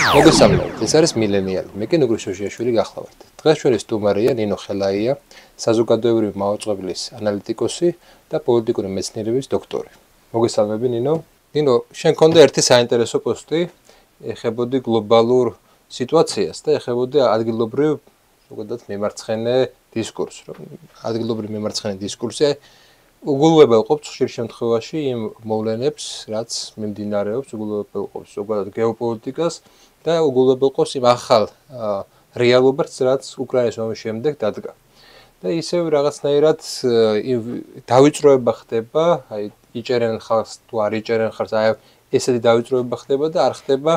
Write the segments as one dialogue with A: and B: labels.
A: მოგესალმებით, ეს არის მილენიალი. მე კი ნუგრი შოშიაშვილი გახლავართ. დღეს ჩვენი სტუმარია ნინო ხელაია, საზოგადოებრივი მაუწყებლის ანალიტიკოსი და პოლიტიკური მეცნიერების დოქტორი. მოგესალმები ნინო. ნინო, შენ გქონდა ერთი საინტერესო პოსტი, ეხებოდი გლობალურ სიტუაციას და ეხებოდი ადგილობრივ ზოგადად მემარცხენე დისკურსს, რომ ადგილობრივ მემარცხენე დისკურსი უგულვებელყოფს ხშირ შემთხვევაში იმ მოვლენებს, რაც მიმდინარეობს, უგულვებელყოფს ზოგადად გეოპოლიტიკას და უგულვებელყოფს იმ ახალ რეალობას, რაც უკრაინის ომის შემდეგ დადგა. და ისევ რაღაცნაირად დავიწროება ხდება, აი იჭერენ ხალხს თუ არ იჭერენ ხალხს, აი ესეთი დავიწროება ხდება და არ ხდება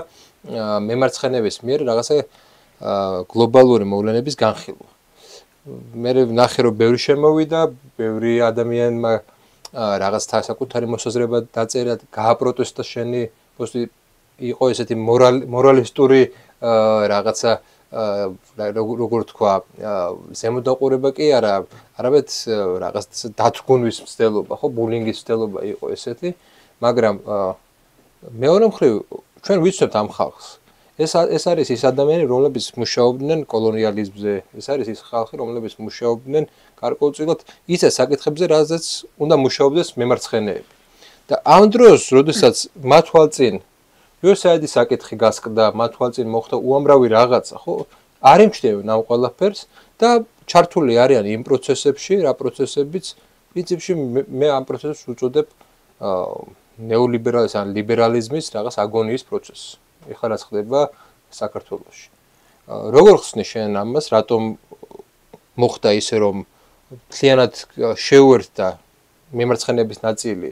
A: მემარცხენეების მიერ რაღაცა გლობალური მოვლენების განხილვა. მე ნახე რომ ბევრი შემოვიდა, ბევრი ადამიანმა რაღაც საკუთარი მოსაზრება დაწერა, გააპროტესტა შენი პოსტი იყო ესეთი მორალისტური რაღაცა როგორ თქვა, ზემოდაყურება კი არა, არამედ რაღაც დათგუნვის მცდელობა, ხო, ბულინგის მცდელობა იყო ესეთი, მაგრამ მეორე მხრივ ჩვენ ვიცნობთ ამ ხალხს. ეს არის ის ადამიანები, რომლებიც მუშაობდნენ კოლონიალიზმზე, ეს არის ის ხალხი, რომლებიც მუშაობდნენ გარკვეულწილად ისე საკითხებზე, რაზეც უნდა მუშაობდეს მემარცხენეები. და ამ დროს, როდესაც მათ თვალწინ ვიოსაიდი საკითხი გასკდა, მათ თვალწინ მოხდა უამრავი რაღაცა, ხო? არ იმჩნევენ ამ ყველაფერს და ჩართული არიან იმ პროცესებში, რა პროცესებიც პრინციპში მე ამ პროცესს უწოდებ ნეოლიბერალიზმის ან ლიბერალიზმის რაღაც აგონიის პროცესს. ეხლა რაც ხდება საქართველოში. როგორ ხსნი შენ ამას, რატომ მოხდა ისე, რომ მთლიანად შეუერთდა მემარცხენეების ნაწილი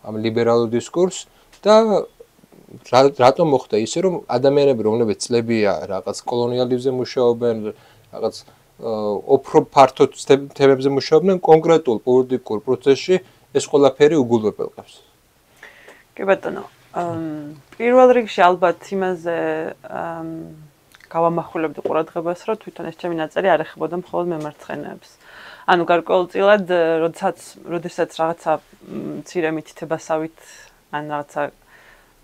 A: ამ ლიბერალურ დისკურსს და რატომ მოხდა ისე, რომ ადამიანები, რომლებიც წლებია რაღაც კოლონიალიზმზე მუშაობენ, რაღაც უფრო ფართო თემებზე მუშაობენ, კონკრეტულ პოლიტიკურ პროცესში ეს ყველაფერი უგულვებელყოფს.
B: კი ბატონო, პირველ რიგში ალბათ იმაზე გავამახვილებდი ყურადღებას, რომ თვითონ ეს ჩემი ნაწილი არ ეხებოდა მხოლოდ მემარცხენეებს. ანუ გარკვეულწილად, როდესაც რაღაცა მცირე მითითებასავით ან რაღაცა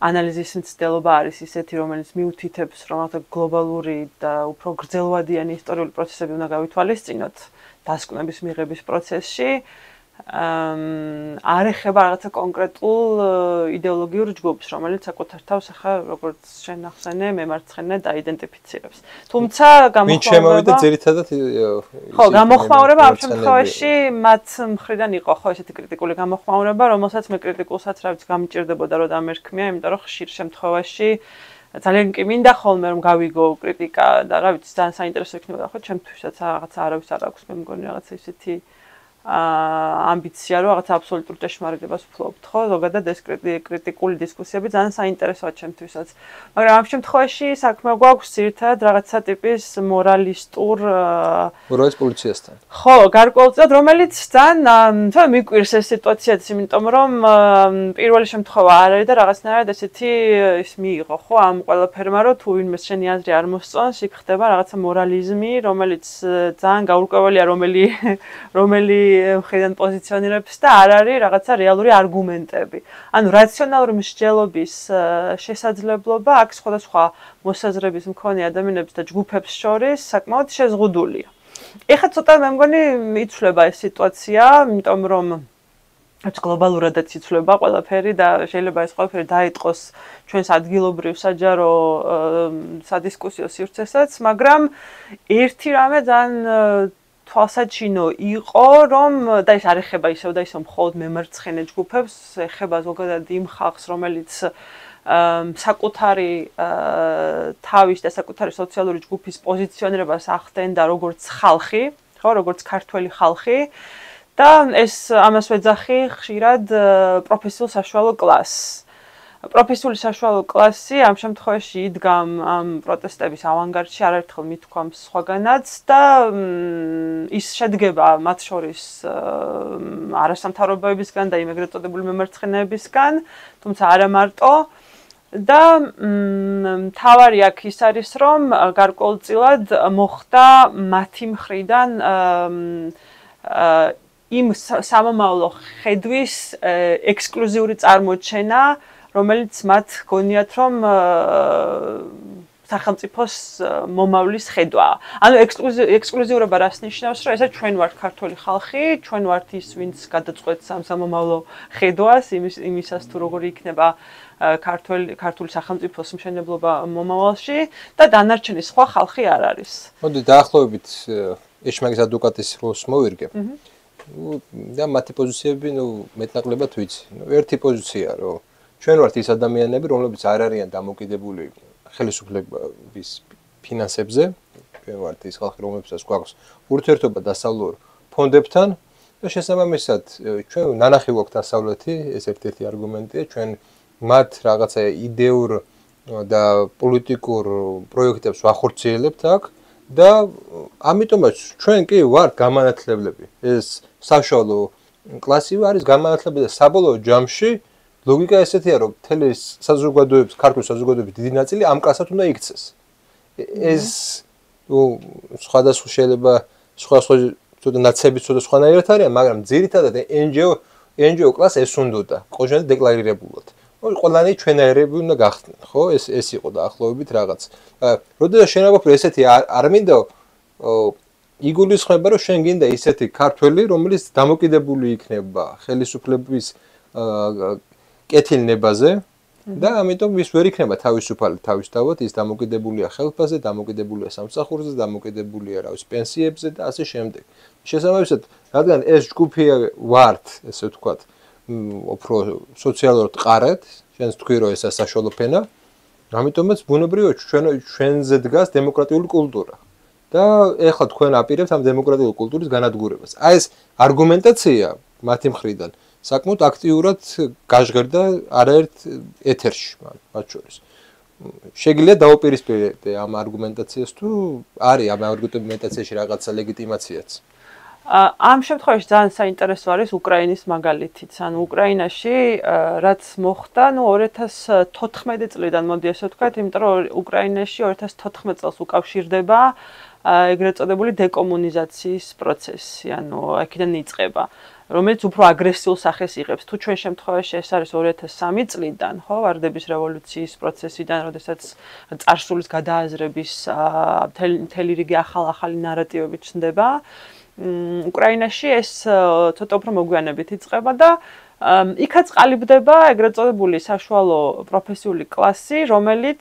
B: ანალიზის მცდელობა არის ისეთი, რომელიც მიუთითებს, რომ რაღაცა გლობალური და უფრო გრძელვადიანი ისტორიული პროცესები უნდა გავითვალისწინოთ დასკვნების მიღების პროცესში. არ ეხება რაღაცა კონკრეტულ იდეოლოგიურ ჯგუფს, რომელიც საკუთარ თავს ახლა როგორც შენ ახსენე, მემარცხენე დაიდენტიფიცირებს. თუმცა
A: გამოხმაურება ძირითადად
B: ხო, გამოხმაურება ამ შემთხვევაში მათ მხრიდან იყო, ხო, ესეთი კრიტიკული გამოხმაურება, რომელსაც მე კრიტიკულსაც რა ვიცი გამიჭირდებოდა რომ დამერქმია, იმიტომ რომ ხშირ შემთხვევაში ძალიან კი მინდა ხოლმე რომ გავიგო კრიტიკა და რა ვიცი ძალიან საინტერესო იქნებოდა, ხო, ჩემთვისაც რაღაცა არავის არ აქვს, მე მგონი რაღაცა ისეთი ამბიცია რომ რაღაც აბსოლუტურ ჭეშმარიტებას ვფლობთ, ხო? ზოგადად ეს კრიტიკული დისკუსიები ძალიან საინტერესოა ჩემთვისაც. მაგრამ ამ შემთხვევაში საქმე გვაქვს ძირითადად რაღაცა ტიპის მორალისტურ
A: მორალის პოლიციასთან.
B: ხო, გარკვეულწილად, რომელიც ძალიან მიკვირს ეს სიტუაციაც, იმიტომ რომ პირველი შემთხვევა არ არის და რაღაცნაირად ესეთი ის მიიღო, ხო, ამ ყველაფერმა, რომ თუ ვინმე შენი აზრი არ მოსწონს, იქ ხდება რაღაცა მორალიზმი, რომელიც ძალიან გაურკვეველია, რომელი მხრიდან პოზიციონირებს და არ არის რაღაცა რეალური არგუმენტები. ანუ რაციონალური მსჯელობის შესაძლებლობა აქ სხვადასხვა მოსაზრების მქონე ადამიანებს და ჯგუფებს შორის საკმაოდ შეზღუდულია. ეხლა ცოტა მე მგონი იცვლება ეს სიტუაცია, იმიტომ რომ გლობალურადაც იცვლება ყველაფერი და შეიძლება ეს ყველაფერი დაიტყოს ჩვენს ადგილობრივ საჯარო სადისკუსიო სივრცესაც, მაგრამ ერთი რამე ძალიან თვალსაჩინო იყო, რომ და ეს არ ეხება ისევ და ისევ მხოლოდ მემარცხენე ჯგუფებს, ეხება ზოგადად იმ ხალხს, რომელიც საკუთარი თავის და საკუთარი სოციალური ჯგუფის პოზიციონირებას ახდენდა როგორც ხალხი, ხო, როგორც ქართველი ხალხი და ეს ამას ვეძახი ხშირად პროფესიულ საშუალო კლასს. პროფესიული საშუალო კლასი ამ შემთხვევაში იდგა ამ პროტესტების ავანგარდში, არაერთხელ მithქვამს სხვაგანაც და ის შედგება მათ შორის არასამთავრობოებისგან და იმ ეგრეთ წოდებული მემარცხენეებისგან, თუმცა არა მარტო და მთავარი აქ ის არის, რომ გარკვეულწილად მოხდა მათი მხრიდან იმ სამომავლო ხედვის ექსკლუზიური წარმოჩენა, რომელიც მათ გონიათ რომ სახელმწიფოს მომავლის ხედვაა. ანუ ექსკლუზიურობა რას ნიშნავს, რომ ესე ჩვენ ვართ ქართული ხალხი, ჩვენ ვართ ის, ვინც გადაწყვეტს ამ სამომავლო ხედვას, იმისას თუ როგორი იქნება ქართული სახელმწიფოს მშენებლობა მომავალში და დანარჩენი სხვა ხალხი არ არის.
A: მოდი დაახლოებით ეშმაკის ადვოკატის როლს მოვირგე. და მათი პოზიციები, მეტნაკლებად ვიცი. ერთი პოზიცია, რომ ჩვენ ვართ ის ადამიანები, რომლებიც არ არიან დამოკიდებული ხელისუფლების ფინანსებზე, ჩვენ ვართ ის ხალხი, რომლებსაც გვაქვს ურთიერთობა დასავლურ ფონდებთან და შესაბამისად ჩვენ ნანახი გვაქვს დასავლეთი, ეს ერთ-ერთი არგუმენტია, ჩვენ მათ რაღაცა იდეურ და პოლიტიკურ პროექტებს ვახორციელებთ აქ და ამიტომაც ჩვენ კი ვართ გამანათლებლები. ეს საშუალო კლასი არის გამანათლებელი და საბოლოო ჯამში ლოგიკა ესეთია, რომ მთელი საზოგადოების, ქართული საზოგადოების დიდი ნაწილი ამ კლასად უნდა იქცეს. ეს სხვადასხვა შეიძლება სხვადასხვა ცოტა ნაცები ცოტა სხვანაირად არიან, მაგრამ ძირითადად NGO კლასს ეს უნდოდა, ყოველდღე დეკლარირებულად. ყველანი ჩვენაირები უნდა გახდნენ, ხო? ეს იყო დაახლოებით რაღაც. როდესაც შენ აღვფრე ესეთი არ მინდა იგულისხმება, რომ შენ გინდა ისეთი ქართველი, რომელიც დამოკიდებული იქნება ხელისუფლების კეთილნებაზე და ამიტომ ის ვერ იქნება თავისუფალი თავისთავად, ის დამოკიდებულია ხელფასზე, დამოკიდებულია სამსახურზე, დამოკიდებულია პენსიებზე და ასე შემდეგ. შესაბამისად, რადგან ეს ჯგუფი ვართ, ესე ვთქვათ, უფრო სოციალურად ყარეთ, შენს თქვი რომ ეს საშუალო ფენა, ამიტომაც ბუნებრივია ჩვენზე დგას დემოკრატიული კულტურა. და ეხლა თქვენ აპირებთ ამ დემოკრატიული კულტურის განადგურებას. აი ეს არგუმენტაცია მათი მხრიდან საკმაოდ აქტიურად გაჟღერდა არაერთ ეთერში, მათ შორის. შეგიძლია დაუპირისპირდე ამ არგუმენტაციას თუ არის ამ არგუმენტაციაში რაღაცა ლეგიტიმაციაც?
B: ამ შემთხვევაში ძალიან საინტერესო არის უკრაინის მაგალითიც. ანუ უკრაინაში რაც მოხდა, 2014 წლიდან მოდი ასე ვთქვათ, იმიტომ რომ უკრაინაში 2014 წელს უკავშირდება ეგრეთ წოდებული დეკომუნიზაციის პროცესი, ანუ აქედან იწყება, რომელიც უფრო აგრესიულ სახეს იღებს. თუ ჩვენ შემთხვევაში ეს არის 2003 წლიდან, ხო, ვარდების რევოლუციის პროცესიდან, როდესაც წარსულის გადააზრების მთელი რიგი ახალი ნარატივები ჩნდება, უკრაინაში ეს ცოტა უფრო მოგვიანებით იწყება და იქაც ყალიბდება ეგრეთ წოდებული საშუალო პროფესიული კლასი, რომელიც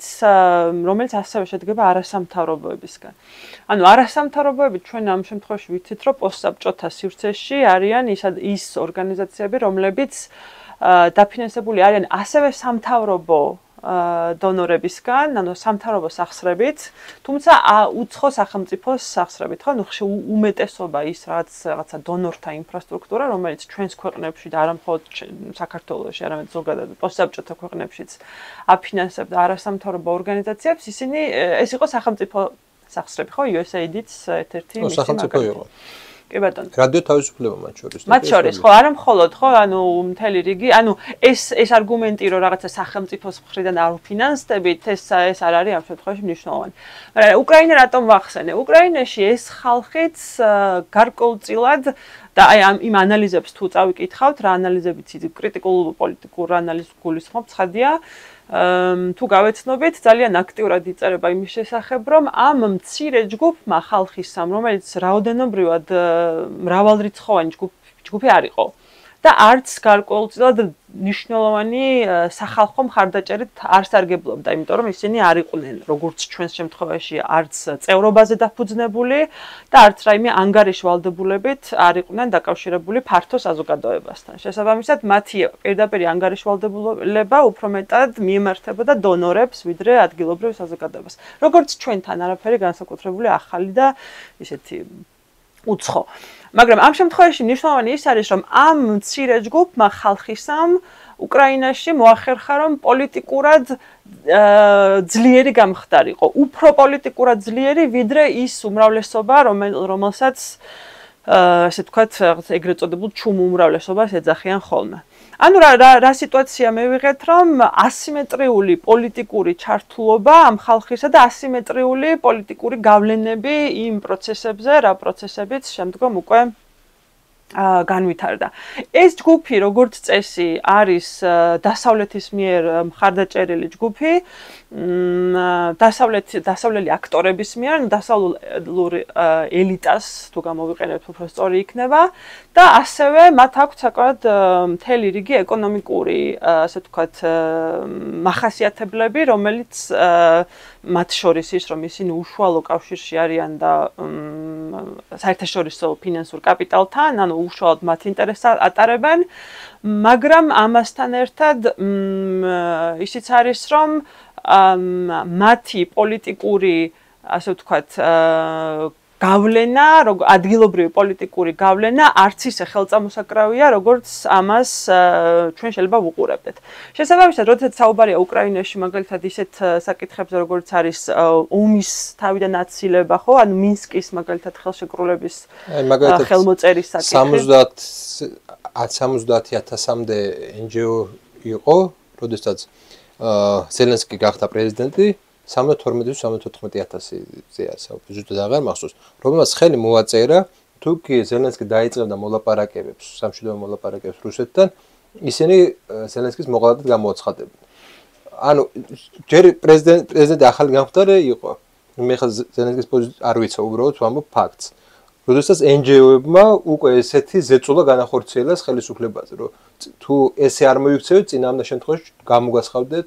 B: ასევე შედგება არასამთავრობოებისგან. ანუ არასამთავრობოები ჩვენ ამ შემთხვევაში ვიცით, რომ პოსტსაბჭოთა სივრცეში არიან ის ორგანიზაციები, რომლებიც დაფინანსებული არიან ასევე სამთავრობო დონორებისგან, ანუ სამთავრობო სახსრებით, თუმცა უცხო სახელმწიფოს სახსრებით, ხო, უმეტესობა ის რაღაცა დონორთა ინფრასტრუქტურა, რომელიც ჩვენს ქვეყნებში და არა მხოლოდ საქართველოში, არამედ ზოგადად პოსტსაბჭოთა ქვეყნებშიც აფინანსებდა არასამთავრობო ორგანიზაციებს, ისინი ეს იყო სახელმწიფო სახსრები, ხო, USAID-იც ერთ-ერთი მისი
A: სახელმწიფო იყო.
B: კი ბატონო.
A: რადიო თავისუფლება მათ შორის.
B: მათ შორის, ხო, არა მხოლოდ, ხო, ანუ მთელი რიგი, ანუ ეს არგუმენტი, რომ რაღაცა სახელმწიფოს მხრიდან არ ვფინანსდებით, ეს არ არის ამ შემთხვევაში მნიშვნელოვანი. მაგრამ უკრაინა რატომ ვახსენე? უკრაინაში ეს ხალხიც გარკვეულწილად და აი იმ ანალიზებს თუ წავიკითხავთ, რა ანალიზებიც კრიტიკულ პოლიტიკურ ანალიზს გულისხმობ, ცხადია. თუ გავეცნობით, ძალიან აქტიურად იწერება იმის შესახებ, რომ ამ მცირე ჯგუფმა ხალხისამ, რომელიც რაოდენობრივად მრავალრიცხოვანი ჯგუფი არ იყო და არც გარკვეულწილად მნიშვნელოვანი სახალხო მხარდაჭერით არ სარგებლობდა, იმიტომ რომ ისინი არ იყვნენ, როგორც ჩვენს შემთხვევაში, არც წევრობაზე დაფუძნებული და არც რაიმე ანგარიშვალდებულებით არ იყვნენ დაკავშირებული ფართო საზოგადოებასთან. შესაბამისად, მათი პირდაპირი ანგარიშვალდებულება უფრო მეტად მიემართებოდა დონორებს, ვიდრე ადგილობრივ საზოგადოებას. როგორც ჩვენთან არაფერი განსაკუთრებული ახალი და ისეთი უცხო. მაგრამ ამ შემთხვევაში მნიშვნელოვანი ის არის, რომ ამ მცირე ჯგუფმა ხალხისამ უკრაინაში მოახერხა, რომ პოლიტიკურად ძლიერი გამხდარიყო, უფრო პოლიტიკურად ძლიერი, ვიდრე ის უმრავლესობა, რომელსაც ასე ვთქვათ, ეგრეთ წოდებულ ჩუმ უმრავლესობას ეძახიან ხოლმე. ანუ რა სიტუაცია მივიღეთ, რომ ასიმეტრიული პოლიტიკური ჩართულობა ამ ხალხისა და ასიმეტრიული პოლიტიკური გავლენები იმ პროცესებზე, რა პროცესებიც შემდგომ უკვე განვითარდა. ეს ჯგუფი როგორც წესი არის დასავლეთის მიერ მხარდაჭერილი ჯგუფი, დასავლელი აქტორების მიერ, დასავლური ელიტას თუ გამოვიყენებთ უფრო სწორი იქნება და ასევე მათ აქვს საკმაოდ მთელი რიგი ეკონომიკური, ასე ვთქვათ, მახასიათებლები, რომელიც მათ შორის ის, რომ ისინი უშუალო კავშირში არიან და საერთაშორისო ფინანსურ კაპიტალთან, ანუ უშუალოდ მათ ინტერესს ატარებენ, მაგრამ ამასთან ერთად ისიც არის, რომ მათი პოლიტიკური, ასე ვთქვათ, გავლენა, ადგილობრივი პოლიტიკური გავლენა არც ისე ხელწამოსაკრავია, როგორც ამას ჩვენ შეიძლება ვუყურებდეთ. შესაბამისად, როდესაც საუბარია უკრაინაში მაგალითად ისეთ საკითხებზე, როგორც არის ომის თავიდან აცილება, ხო, ანუ მინსკის მაგალითად ხელშეკრულების ხელმოწერის საკითხი. 70,000-მდე NGO იყო, როდესაც ზელენსკი გახდა პრეზიდენტი. 72-74,000-ზეა ზუსტად აღარ მახსოვს, რომელმაც ხელი მოაწერა, თუ კი ზელენსკი დაიწყებდა მოლაპარაკებებს, სამშვიდობო მოლაპარაკებებს რუსეთთან, ისინი ზელენსკის მოღალატედ გამოაცხადებდნენ. ანუ ჯერ პრეზიდენტი ახალი გამხდარი იყო, მე ხა ზელენსკის პოზიცია არ ვიცი, უბრალოდ ვამბობ ფაქტს. როდესაც NGO-ებმა უკვე ესეთი ზეწოლა განახორციელეს ხელისუფლებაზე, რომ თუ ესე არ მოიქცევით, წინააღმდეგ შემთხვევაში გამოგასხავდეთ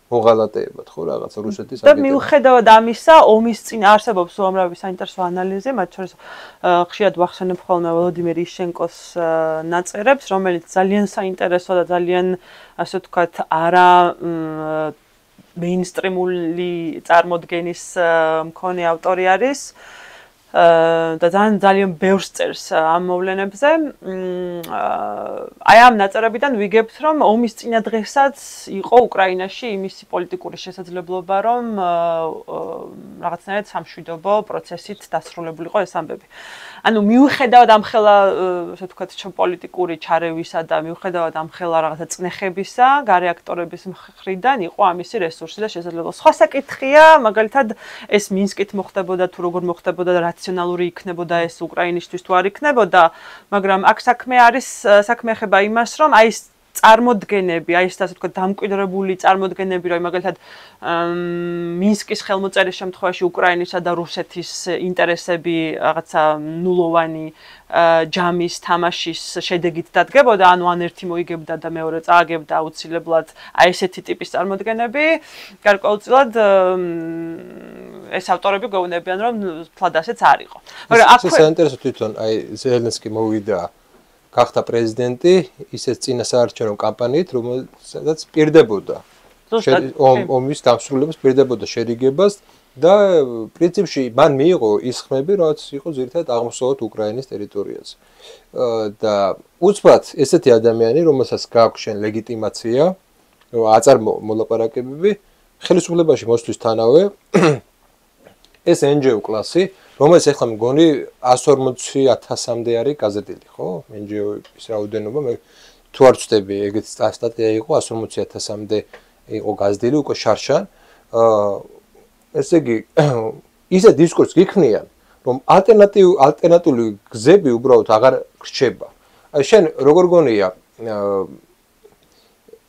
B: მოღალატეებად, ხო, რაღაცა რუსეთის და მიუხედავად ამისა, ომის წინ არსებობს უამრავი საინტერესო ანალიზი, მათ შორის ხშირად ვახსენებ ხოლმე ვლოდიმერ იშენკოს ნაწერებს, რომელიც ძალიან საინტერესო და ძალიან, ასე ვთქვათ, არა მეინსტრიმული წარმოდგენის მქონე ავტორი არის. და ძალიან ბევრს წერს ამ მოვლენებზე. აი ამ ნაწერებიდან ვიგებთ, რომ ომის წინა დღესაც იყო უკრაინაში იმისი პოლიტიკური შესაძლებლობა, რომ რაღაცნაირად სამშვიდობო პროცესით დასრულებულიყო ეს ამბები. ანუ მიუხედავად ამ ხელა, ასე ვთქვათ, პოლიტიკური ჩარევისა და მიუხედავად ამ ხელა რაღაცა წნეხებისა, გარე აქტორების მხრიდან იყო ამისი რესურსი და შესაძლებლობა. სხვა საკითხია, მაგალითად, ეს მინსკით მოხდებოდა თუ როგორ მოხდებოდა და რაციონალური იქნებოდა ეს უკრაინისთვის თუ არ იქნებოდა, მაგრამ აქ საქმე ეხება იმას, რომ აი ეს წარმოდგენები, აი ეს ასე ვთქვათ, დამკვიდრებული წარმოდგენები, რომ მაგალითად მინსკის ხელმოწერის შემთხვევაში უკრაინისა და რუსეთის ინტერესები რაღაცა ნულოვანი ჯამის თამაშის შედეგით დადგებოდა, ანუ ან ერთი მოიგებდა და მეორე წააგებდა აუცილებლად აი ესეთი ტიპის წარმოდგენები, გარკვეულწილად ეს ავტორები გვეუბნებიან, რომ თლად ასეც არ იყო.
A: მაგრამ აქ საინტერესო თვითონ აი ზელენსკი მოვიდა გახდა პრეზიდენტი ისეთ წინასაარჩევნო კამპანიით, რომელსაც პირდებოდა ომის დასრულებას, პირდებოდა შერიგებას და პრინციპში მან მიიღო ის ხმები, რაც იყო ძირითადად აღმოსავლეთ უკრაინის ტერიტორიაზე. და უცბად ესეთი ადამიანი, რომელსაც გააქვს შენ ლეგიტიმაცია, აწარმო მოლაპარაკებები, ხელისუფლებაში მოსვლისთანავე ეს NGO კლასი, რომელიც ახლა მგონი 140,000-მდე არის გაზრდილი, ხო? NGO-ის რაოდენობა, მე თუ არ ვწდები, ეგეთი სტატია იყო 140,000-მდე იყო გაზრდილი უკვე შარშან. ესე იგი, ისე დისკურსს გიქმნიან, რომ ალტერნატიული გზები უბრალოდ აღარ რჩება. აი შენ როგორ გონია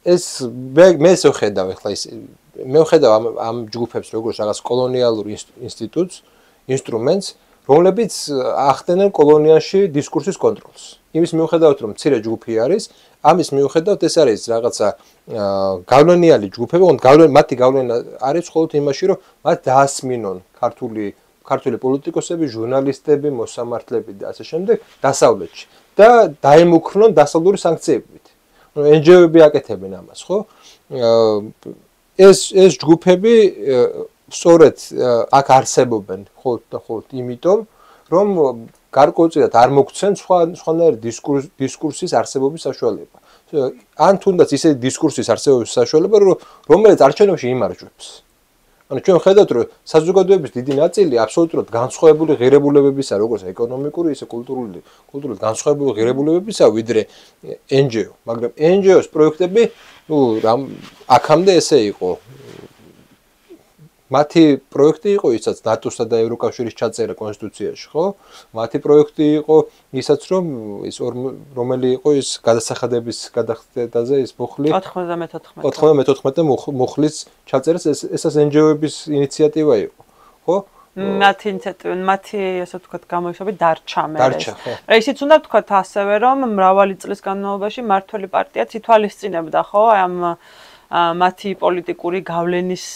A: ეს მე ესე ვხედავ ახლა ის მე ვხედავ ამ ჯგუფებს როგორც რაღაც კოლონიალურ ინსტრუმენტს, რომლებიც ახდენენ კოლონიაში დისკურსის კონტროლს. იმის მიუხედავად, რომ მცირე ჯგუფი არის, ამის მიუხედავად ეს არის რაღაცა გავლენიანი ჯგუფები, მათი გავლენა არის მხოლოდ იმაში, რომ მათ დაასმინონ ქართული პოლიტიკოსები, ჟურნალისტები, მოსამართლეები და ასე შემდეგ დასავლეთში და დაემუქრნონ დასავლური სანქციებით. NGO-ები აკეთებენ ამას, ხო? ეს ჯგუფები სწორედ აქ არსებობენ ხოლმე იმიტომ, რომ გარკვეულწილად არ მოგცენ სხვანაირი დისკურსის არსებობის საშუალება. ან თუნდაც ისეთი დისკურსის არსებობის საშუალება, რომელიც არჩევნებში იმარჯვებს. ანუ ჩვენ ხედავთ, რომ საზოგადოების დიდი ნაწილი აბსოლუტურად განსხვავებული ღირებულებებისა, როგორც ეკონომიკური, ისე კულტურულად განსხვავებული ღირებულებებისა, ვიდრე NGO. მაგრამ NGO-ს პროექტები, აქამდე ესე იყო. მათი პროექტი იყო ისაც ნატოსა და ევროკავშირის ჩაწერა კონსტიტუციაში, ხო? მათი პროექტი იყო ისაც რომ ის რომელი იყო ის გადასახადების გადახდაზე ის მუხლი 94 მუხლის ჩაწერას ესას NGO-ების ინიციატივა იყო, ხო?
B: მათი ასე ვთქვათ გამოიშობა დარჩა მე. ისიც უნდა ვთქვათ ასევე რომ მრავალი წლის განმავლობაში მართველი პარტიაც ითვალისწინებდა, ხო? ამ მათი პოლიტიკური გავლენის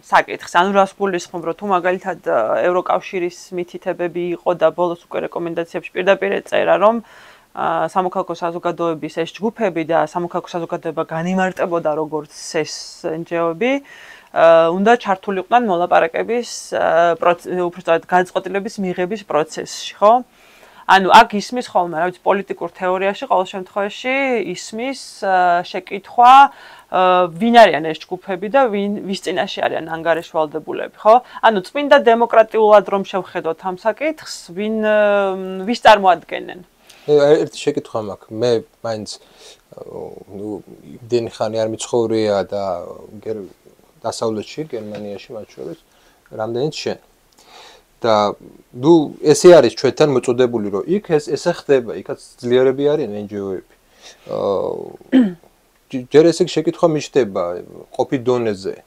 B: საკითხს. ანუ რას გულისხმობ, რომ თუ მაგალითად ევროკავშირის მითითებები იყო და ბოლოს უკვე რეკომენდაციებში პირდაპირ ეწერა, რომ სამოქალაქო საზოგადოების ეს ჯგუფები და სამოქალაქო საზოგადოება განიმარტებოდა როგორც ეს NGO-ები, უნდა ჩართულიყვნენ მოლაპარაკების უბრალოდ გადაწყვეტილების მიღების პროცესში, ხო? ანუ აქ ისმის ხოლმე, რა ვიცი, პოლიტიკურ თეორიაში ყოველ შემთხვევაში ისმის შეკითხვა, ვინ არიან ეს ჯგუფები და ვის წინაშე არიან ანგარიშვალდებულები, ხო? ანუ წმინდა დემოკრატიულად რომ შევხედოთ ამ საკითხს, ვის წარმოადგენენ?
A: ერთი შეკითხვა მაქვს. მე მაინც იმდენი ხანი არ მიცხოვრია და დასავლეთში, გერმანიაში მათ შორის, რამდენიც შენ. და ნუ ესე არის ჩვენთან მოწოდებული, რომ იქ ესე ხდება, იქაც ძლიერები არიან NGO-ები. ჯერ ესე შეკითხვა მიჩნდება ყოფი დონეზე.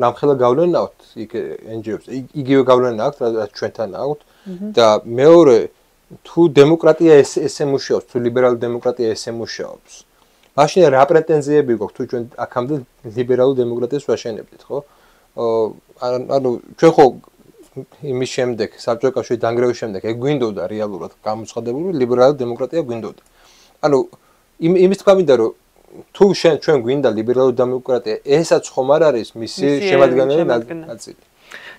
A: რამხელა გავლენა აქვს იქ NGO-ს? იგივე გავლენა აქვს, რაც ჩვენთან აქვს და მეორე თუ დემოკრატია ესე მუშაობს, თუ ლიბერალური დემოკრატია ესე მუშაობს. მაშინ რა პრეტენზიები გვაქვს თუ ჩვენ აქამდე ლიბერალურ დემოკრატიას ვაშენებდით, ხო? ანუ ჩვენ ხო იმის შემდეგ, საბჭოთა კავშირის დანგრევის შემდეგ, ეგ გვინდოდა რეალურად გამოცხადებული ლიბერალური დემოკრატია გვინდოდა. ანუ იმის თქვა მინდა, რომ თუ ჩვენ გვინდა ლიბერალური დემოკრატია, ესაც ხომ არ არის მისი შემადგენელი ნაწილი.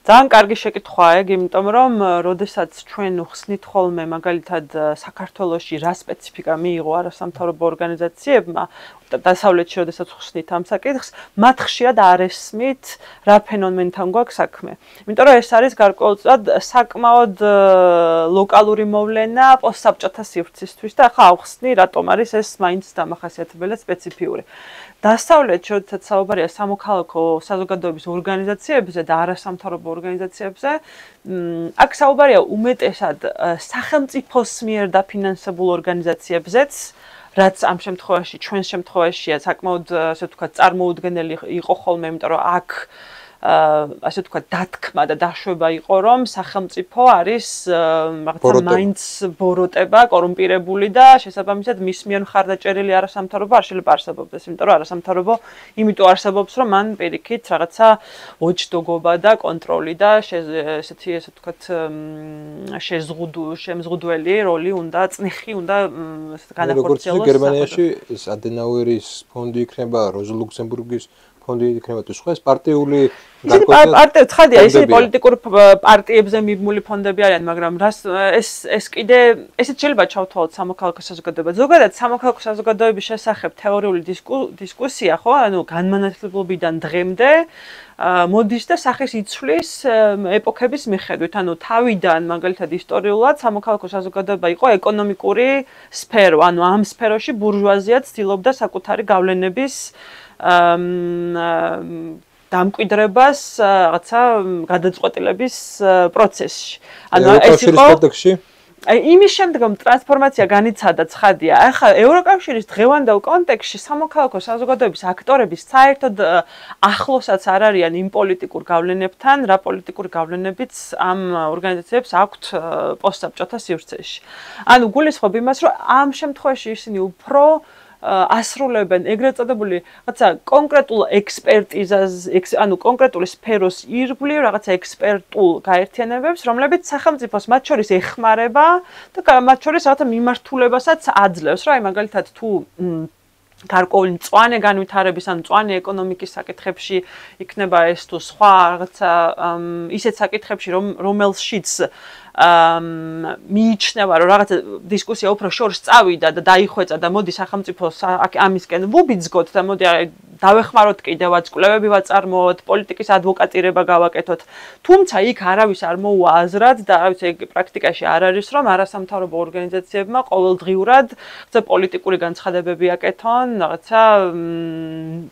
B: ძალიან კარგი შეკითხვაა ეგ, იმიტომ რომ როდესაც ჩვენ ვხსნით ხოლმე მაგალითად საქართველოში რა სპეციფიკა მიიღო არასამთავრობო ორგანიზაციებმა, დასავლეთში როდესაც ვხსნით ამ საკითხს, მათ ხშირად არ ესმით რა ფენომენთან გვაქვს საქმე. იმიტომ რომ ეს არის გარკვეულწილად საკმაოდ ლოკალური მოვლენა პოსტსაბჭოთა სივრცისთვის და ახლა ავხსნი რატომ არის ეს მაინც დამახასიათებელი და სპეციფიური. დასავლეთში როდესაც საუბარია სამოქალაქო საზოგადოების ორგანიზაციებზე და არასამთავრობო ორგანიზაციებზე, აქ საუბარია უმეტესად სახელმწიფოს მიერ დაფინანსებულ ორგანიზაციებზეც, რაც ამ შემთხვევაში, ჩვენს შემთხვევაშია საკმაოდ, ასე ვთქვათ, წარმოუდგენელი იყო ხოლმე, იმიტომ რომ აქ ასე ვთქვათ, დათქმა და დაშვება იყო, რომ სახელმწიფო არის რაღაცა მაინც ბოროტება, კორუმპირებული და შესაბამისად მის მიერ მხარდაჭერილი არასამთავრობო არ შეიძლება არსებობდეს, იმიტომ რომ არასამთავრობო იმიტომ არსებობს, რომ მან პირიქით რაღაცა ოჯდოგობა და კონტროლი და ესეთი, ასე ვთქვათ, შემზღუდველი როლი უნდა, წნიხი უნდა განახორციელოს.
A: გერმანიაში ეს ადენაუერის ფონდი იქნება, როზა ლუქსემბურგის ფონდი იქნება თუ სხვა ეს პარტიული
B: პარტია ცხადია ისინი პოლიტიკურ პარტიებზე მიბმული ფონდები არიან, მაგრამ ეს კიდე ესეც შეიძლება ჩავთვალოთ სამოქალაქო საზოგადოება. ზოგადად სამოქალაქო საზოგადოების შესახებ თეორიული დისკუსია, ხო, ანუ განმანათლებლობიდან დღემდე მოდის და სახეს იცვლის ეპოქების მიხედვით. ანუ თავიდან მაგალითად ისტორიულად სამოქალაქო საზოგადოება იყო ეკონომიკური სფერო, ანუ ამ სფეროში ბურჟუაზია ცდილობდა საკუთარი გავლენების დამკვიდრებას რაღაცა გადაწყვეტილების პროცესში.
A: ანუ ეს იყო
B: იმის შემდგომ ტრანსფორმაცია განიცადა ცხადია. ახლა ევროკავშირის დღევანდელ კონტექსტში სამოქალაქო საზოგადოების აქტორები საერთოდ ახლოსაც არ არიან იმ პოლიტიკურ გავლენებთან, რა პოლიტიკური გავლენებიც ამ ორგანიზაციებს აქვთ პოსტსაბჭოთა სივრცეში. ანუ გულისხმობ იმას, რომ ამ შემთხვევაში ისინი უფრო ასრულებენ ეგრეთ წოდებული რაღაცა კონკრეტულ ექსპერტიზას, ანუ კონკრეტული სფეროს ირგვლივ რაღაცა ექსპერტულ გაერთიანებებს, რომლებიც სახელმწიფოს მათ შორის ეხმარება და მათ შორის რაღაცა მიმართულებასაც აძლევს, რა, აი მაგალითად თუ გარკვეული მწვანე განვითარების ან მწვანე ეკონომიკის საკითხებში იქნება ეს თუ სხვა რაღაცა ისეთ საკითხებში, რომელშიც მიიჩნევა რომ რაღაცა დისკუსია უფრო შორს წავიდა და დაიხვეწა და მოდი სახელმწიფო ამისკენ ვუბიძგოთ და მოდი დავეხმაროთ კიდევაც კვლევები ვაწარმოოთ, პოლიტიკის ადვოკატირება გავაკეთოთ. თუმცა იქ არავის არ მოუვა აზრად და რა ვიცი, პრაქტიკაში არ არის რომ არასამთავრობო ორგანიზაციებმა ყოველდღიურად რაღაცა პოლიტიკური განცხადებები აკეთონ, რაღაცა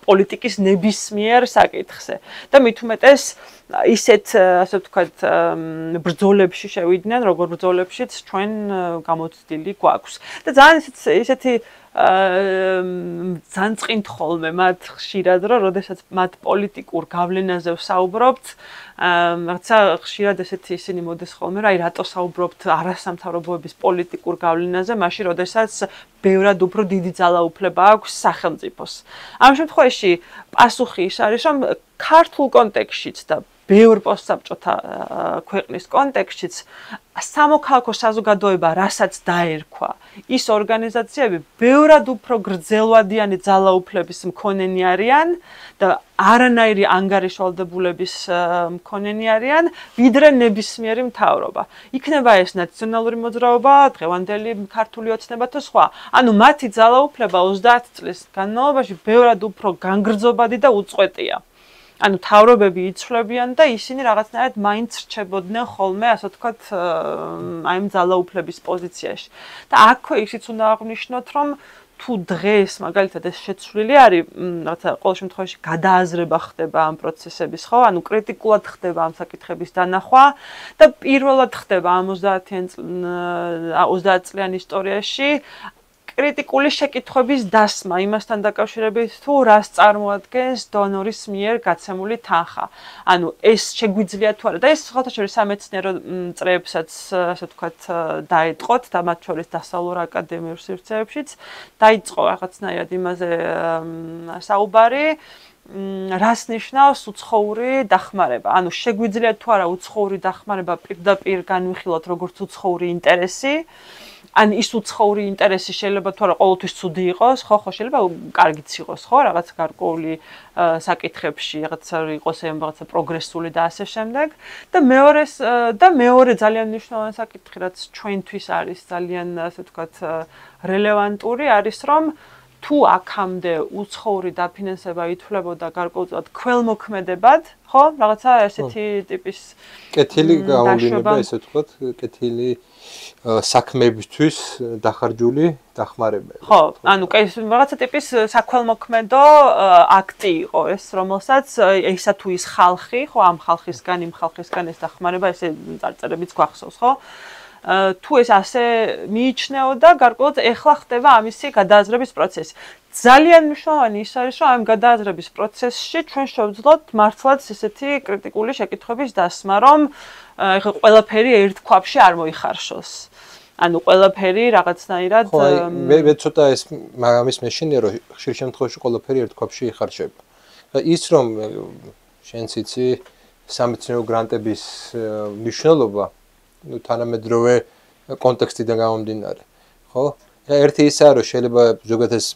B: პოლიტიკის ნებისმიერ საკითხზე. და მით უმეტეს ისეთ ასე ვთქვათ ბრძოლებში შევიდნენ, როგორ ბრძოლებშიც ჩვენ გამოცდილი გვაქვს. და ძალიან ისეთი ძალიან წინთ ხოლმე მათ ხშირად რომ როდესაც მათ პოლიტიკურ გავლენაზე ვსაუბრობთ, რაღაცა ხშირად ესეთი ისინი მოდის ხოლმე რა, რატო საუბრობთ არასამთავრობოების პოლიტიკურ გავლენაზე, მაშინ როდესაც ბევრად უფრო დიდი ძალაუფლება აქვს სახელმწიფოს. ამ შემთხვევაში პასუხი ის არის, რომ ქართულ კონტექსტშიც და ბევრ პოსტსაბჭოთა ქვეყნის კონტექსტშიც სამოქალაქო საზოგადოება რასაც დაერქვა, ის ორგანიზაციები ბევრად უფრო გრძელვადიანი ძალაუფლების მქონენი არიან და არანაირი ანგარიშვალდებულების მქონენი არიან, ვიდრე ნებისმიერი მთავრობა. იქნება ეს ნაციონალური მოძრაობა, დღევანდელი ქართული ოცნება თუ სხვა. ანუ მათი ძალაუფლება 30 წლის განმავლობაში ბევრად უფრო განგრძობადი და უწყვეტია. ანუ თავრობები იცვლებიან და ისინი რაღაცნაირად მაინც რჩებოდნენ ხოლმე, ასე ვთქვათ, აი ამ ძალაუფლების პოზიციაში. და აქვე ისიც უნდა აღვნიშნოთ, რომ თუ დღეს მაგალითად ეს შეცვლილი არის, რაღაცა ყოველ შემთხვევაში გადააზრება ხდება ამ პროცესების, ხო? ანუ კრიტიკულად ხდება ამ საკითხების დანახვა და პირველად ხდება ამ 30 წლიან ისტორიაში კრიტიკული შეკითხვების დასმა იმასთან დაკავშირებით თუ რას წარმოადგენს დონორის მიერ გაცემული თანხა. ანუ ეს შეგვიძლია თუ არა და ეს ხალხაშორის სამეცნიერო წრეებსაც ასე ვთქვათ დაეწყოთ და მათ შორის დასავლურ აკადემიურ სივრცეებშიც დაიწყო რაღაცნაირად იმაზე საუბარი რას ნიშნავს უცხოური დახმარება. ანუ შეგვიძლია თუ არა უცხოური დახმარება პირდაპირ განვიხილოთ როგორც უცხოური ინტერესი. ან ის უცხოური ინტერესი შეიძლება თუ არა ყოველთვის ცუდი იყოს, ხო, შეიძლება კარგიც იყოს, ხო, რაღაც გარკვეული საკითხებში, რაღაცა იყოს რაღაცა პროგრესული და ასე შემდეგ. და მეორე ძალიან მნიშვნელოვანი საკითხი, რაც ჩვენთვის არის ძალიან ასე ვთქვათ რელევანტური, არის რომ თუ აქამდე უცხოური დაფინანსება ითვლებოდა გარკვეულწილად ქველმოქმედებად, ხო, რაღაცა ესეთი ტიპის
A: კეთილი გამოვლენა, ესე ვთქვათ, კეთილი საქმეებისთვის დახარჯული დახმარება.
B: ხო, ანუ რაღაცა ტიპის საქველმოქმედო აქტი იყო ეს, რომელსაც ისა თუ ის ხალხი, ხო, ამ ხალხისგან, იმ ხალხისგან ეს დახმარება, ესე წარწერებიც გვახსოვს, ხო? თუ ეს ასე მიიჩნეოდა, გარკვეულად ეხლა ხდება ამისი გადააზრების პროცესი. ძალიან მნიშვნელოვანი ის არის, რომ ამ გადააზრების პროცესში ჩვენ შევძლოთ მართლაც ესეთი კრიტიკული შეკითხვების დასმა, რომ ეხლა ყველაფერი ერთ ქვაბში არ მოიხარშოს. ანუ ყველაფერი რაღაცნაირად
A: მე ცოტა ეს ამის მეშინია, რომ ხშირ შემთხვევაში ყველაფერი ერთ ქვაბში იხარშება. ის რომ შენც იცი სამეცნიერო გრანტების მნიშვნელობა ну თანამედროვე კონტექსტიდან გამომდინარე, ხო? ერთი ისაა რომ შეიძლება ზოგადად ეს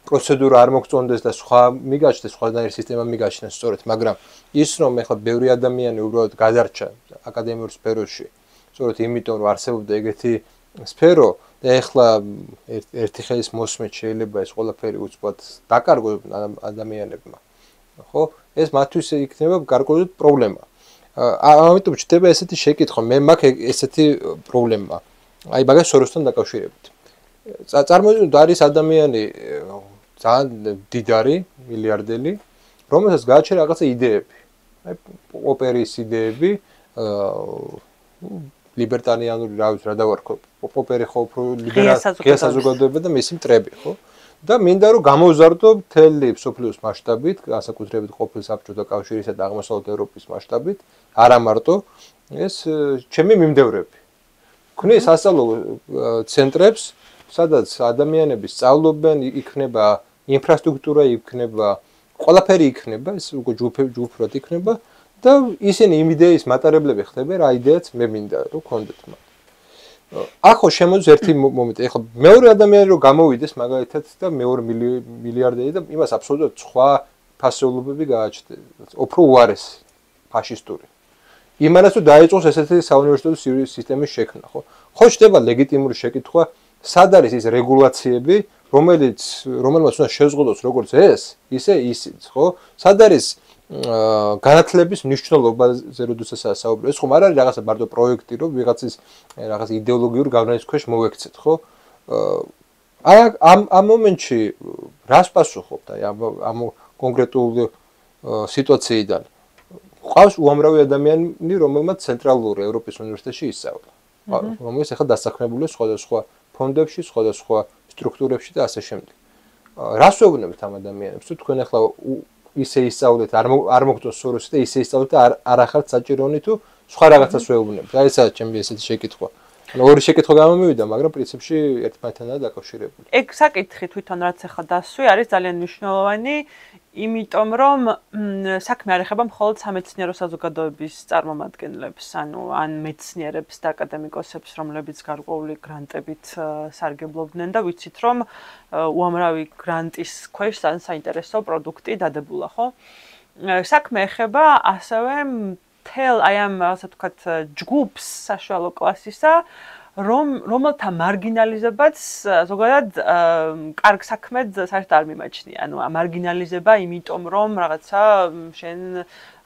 A: პროცედურა არ მოგწონდეს და სხვა მიგაჩნდეს, სხვადასხვა სისტემა მიგაჩნდეს სწორედ, მაგრამ ის რომ ეხლა ბევრი ადამიანი უბრალოდ გადარჩა აკადემიურ სფეროში, სწორედ იმიტომ რომ არსებობდა ეგეთი სფერო და ეხლა ერთი ხელის მოსმით შეიძლება ეს ყველაფერი უცბად დაკარგოს ადამიანებმა, ხო? ეს მათთვის იქნება გარკვეული პრობლემა. ამიტომ ჩდება ესეთი შეკითხვა, მე მაქვს ესეთი პრობლემა. აი მაგას სოროსთან დაკავშირებით. წარმოიდგინოთ არის ადამიანი ძალიან დიდარი, მილიარდელი, რომელსაც გააჩნია რაღაცა იდეები. აი ოპერის იდეები, ლიბერტარიანული რა ვიცი რა დავარქვა, ოპერი ხო უფრო ლიბერალური საზოგადოება და მისი მტრები, ხო? და მინდა რომ გამოვზარდო მთელი სოფლიოს მასშტაბით, განსაკუთრებით ყოფილ საბჭოთა კავშირისა და აღმოსავლეთ ევროპის მასშტაბით, არა მარტო ეს ჩემი მიმდევრები. ქნის სასწავლო ცენტრებს, სადაც ადამიანები სწავლობენ, იქნება ინფრასტრუქტურა, იქნება ყველაფერი იქნება, ეს უკვე ჯგუფურად იქნება და ისინი იმ იდეის მატარებლები ხდებიან, რა იდეაც მე მინდა რომ გქონდეთ მათ. ახო შემოდის ერთი მომენტი. ეხლა მეორე ადამიანი რომ გამოვიდეს მაგალითად და მეორე მილიარდერი და იმას აბსოლუტურად სხვა ფასეულობები გააჩნდება. უფრო უარესი, ფაშისტური. იმანაც თუ დაიწყოს ესეთი საუნივერსიტეტო სისტემის შექმნა, ხო? ხო ხდება ლეგიტიმური შეკითხვა, სად არის ის რეგულაციები, რომელმაც უნდა შეზღუდოს როგორც ეს, ისე ისიც, ხო? სად არის განათლების მნიშვნელობაზე როდესაც საუბრობ. ეს ხომ არ არის რაღაცა მარტო პროექტი, რომ ვიღაცის რაღაც იდეოლოგიურ გავლენის ქვეშ მოვექცეთ, ხო? ამ მომენტში რას პასუხობთ ამ კონკრეტულ სიტუაციიდან? ყავს უამრავი ადამიანი, რომელმაც ცენტრალურ ევროპის უნივერსიტეტში ისწავლა. რომელიც ახლა დასაქმებულია სხვადასხვა ფონდებში, სხვადასხვა სტრუქტურებში და ასე შემდეგ. რას ვეუბნებთ ამ ადამიანებს? თუ თქვენ ახლა ისე ისწავლეთ, არ მოგწონს სოროსი და ისე ისწავლეთ და არ ახართ საჭირონი თუ სხვა რაღაცას ვეუბნებთ. აი ესაა ჩემი ესეთი შეკითხვა. ანუ ორი შეკითხვა გამომივიდა, მაგრამ პრინციპში ერთმანეთთანაა დაკავშირებული.
B: ეგ საკითხი თვითონ რაც ახლა დასვი არის ძალიან მნიშვნელოვანი, იმიტომ რომ საქმე არ ეხება მხოლოდ სამეცნიერო საზოგადოების წარმომადგენლებს, ანუ ან მეცნიერებს და აკადემიკოსებს, რომლებიც გარკვეული გრანტებით სარგებლობდნენ და ვიცით რომ უამრავი გრანტის ქვეშ საინტერესო პროდუქტი დადებულა, ხო? საქმე ეხება ასევე მთელ აი ამ ასე ვთქვათ ჯგუფს საშუალო კლასისა, რომელთა მარგინალიზებაც ზოგადად კარგ საქმედ საერთოდ არ მიმაჩნია. ანუ მარგინალიზება იმიტომ რომ რაღაცა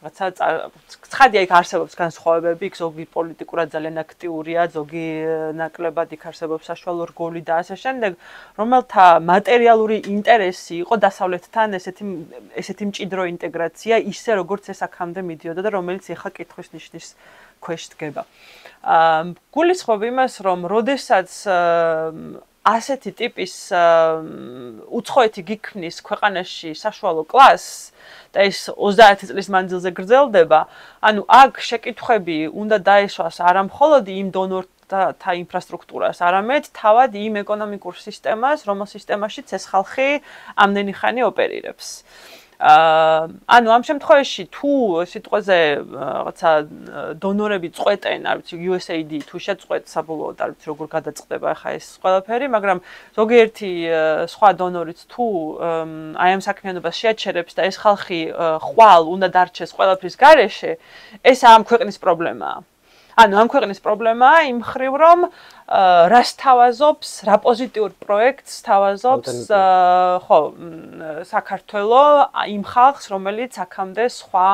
B: ცხადია იქ არსებობს განსხვავებები, იქ ზოგი პოლიტიკურად ძალიან აქტიურია, ზოგი ნაკლებად იქ არსებობს საშუალო რგოლი და ასე შემდეგ, რომელთა მატერიალური ინტერესი იყო დასავლეთთან ესეთი მჭიდრო ინტეგრაცია, ისე როგორც ეს აქამდე მიდიოდა და რომელიც ახლა კითხვის ნიშნის ქვეშ დგება. გულისხმობ იმას, რომ როდესაც ასეთი ტიპის უცხოეთი გიქმნის ქვეყანაში საშუალო კლასს და ეს 30 წლის მანძილზე გრძელდება, ანუ აქ შეკითხვები უნდა დაეშვას არა მხოლოდ იმ დონორთა ინფრასტრუქტურას, არამედ თავად იმ ეკონომიკურ სისტემას, რომელ სისტემაშიც ეს ხალხი ამდენი ხანი ოპერირებს. ანუ ამ შემთხვევაში თუ სიტყვაზე რაღაცა დონორები წყვეტენ, არ ვიცი, USAID თუ შეწყვეტ საბოლოოდ, არ ვიცი როგორ გადაწყდება ახლა ეს ყველაფერი, მაგრამ ზოგიერთი სხვა დონორიც თუ აი ამ საქმიანობას შეაჩერებს და ეს ხალხი ხვალ უნდა დარჩეს ყველაფრის გარეშე, ეს ამ ქვეყნის პრობლემაა. ანუ ამ ქვეყნის პრობლემაა იმ მხრივ, რომ რას თავაზობს, რა პოზიტიურ პროექტს თავაზობს, ხო, საქართველო იმ ხალხს, რომელიც აქამდე სხვა,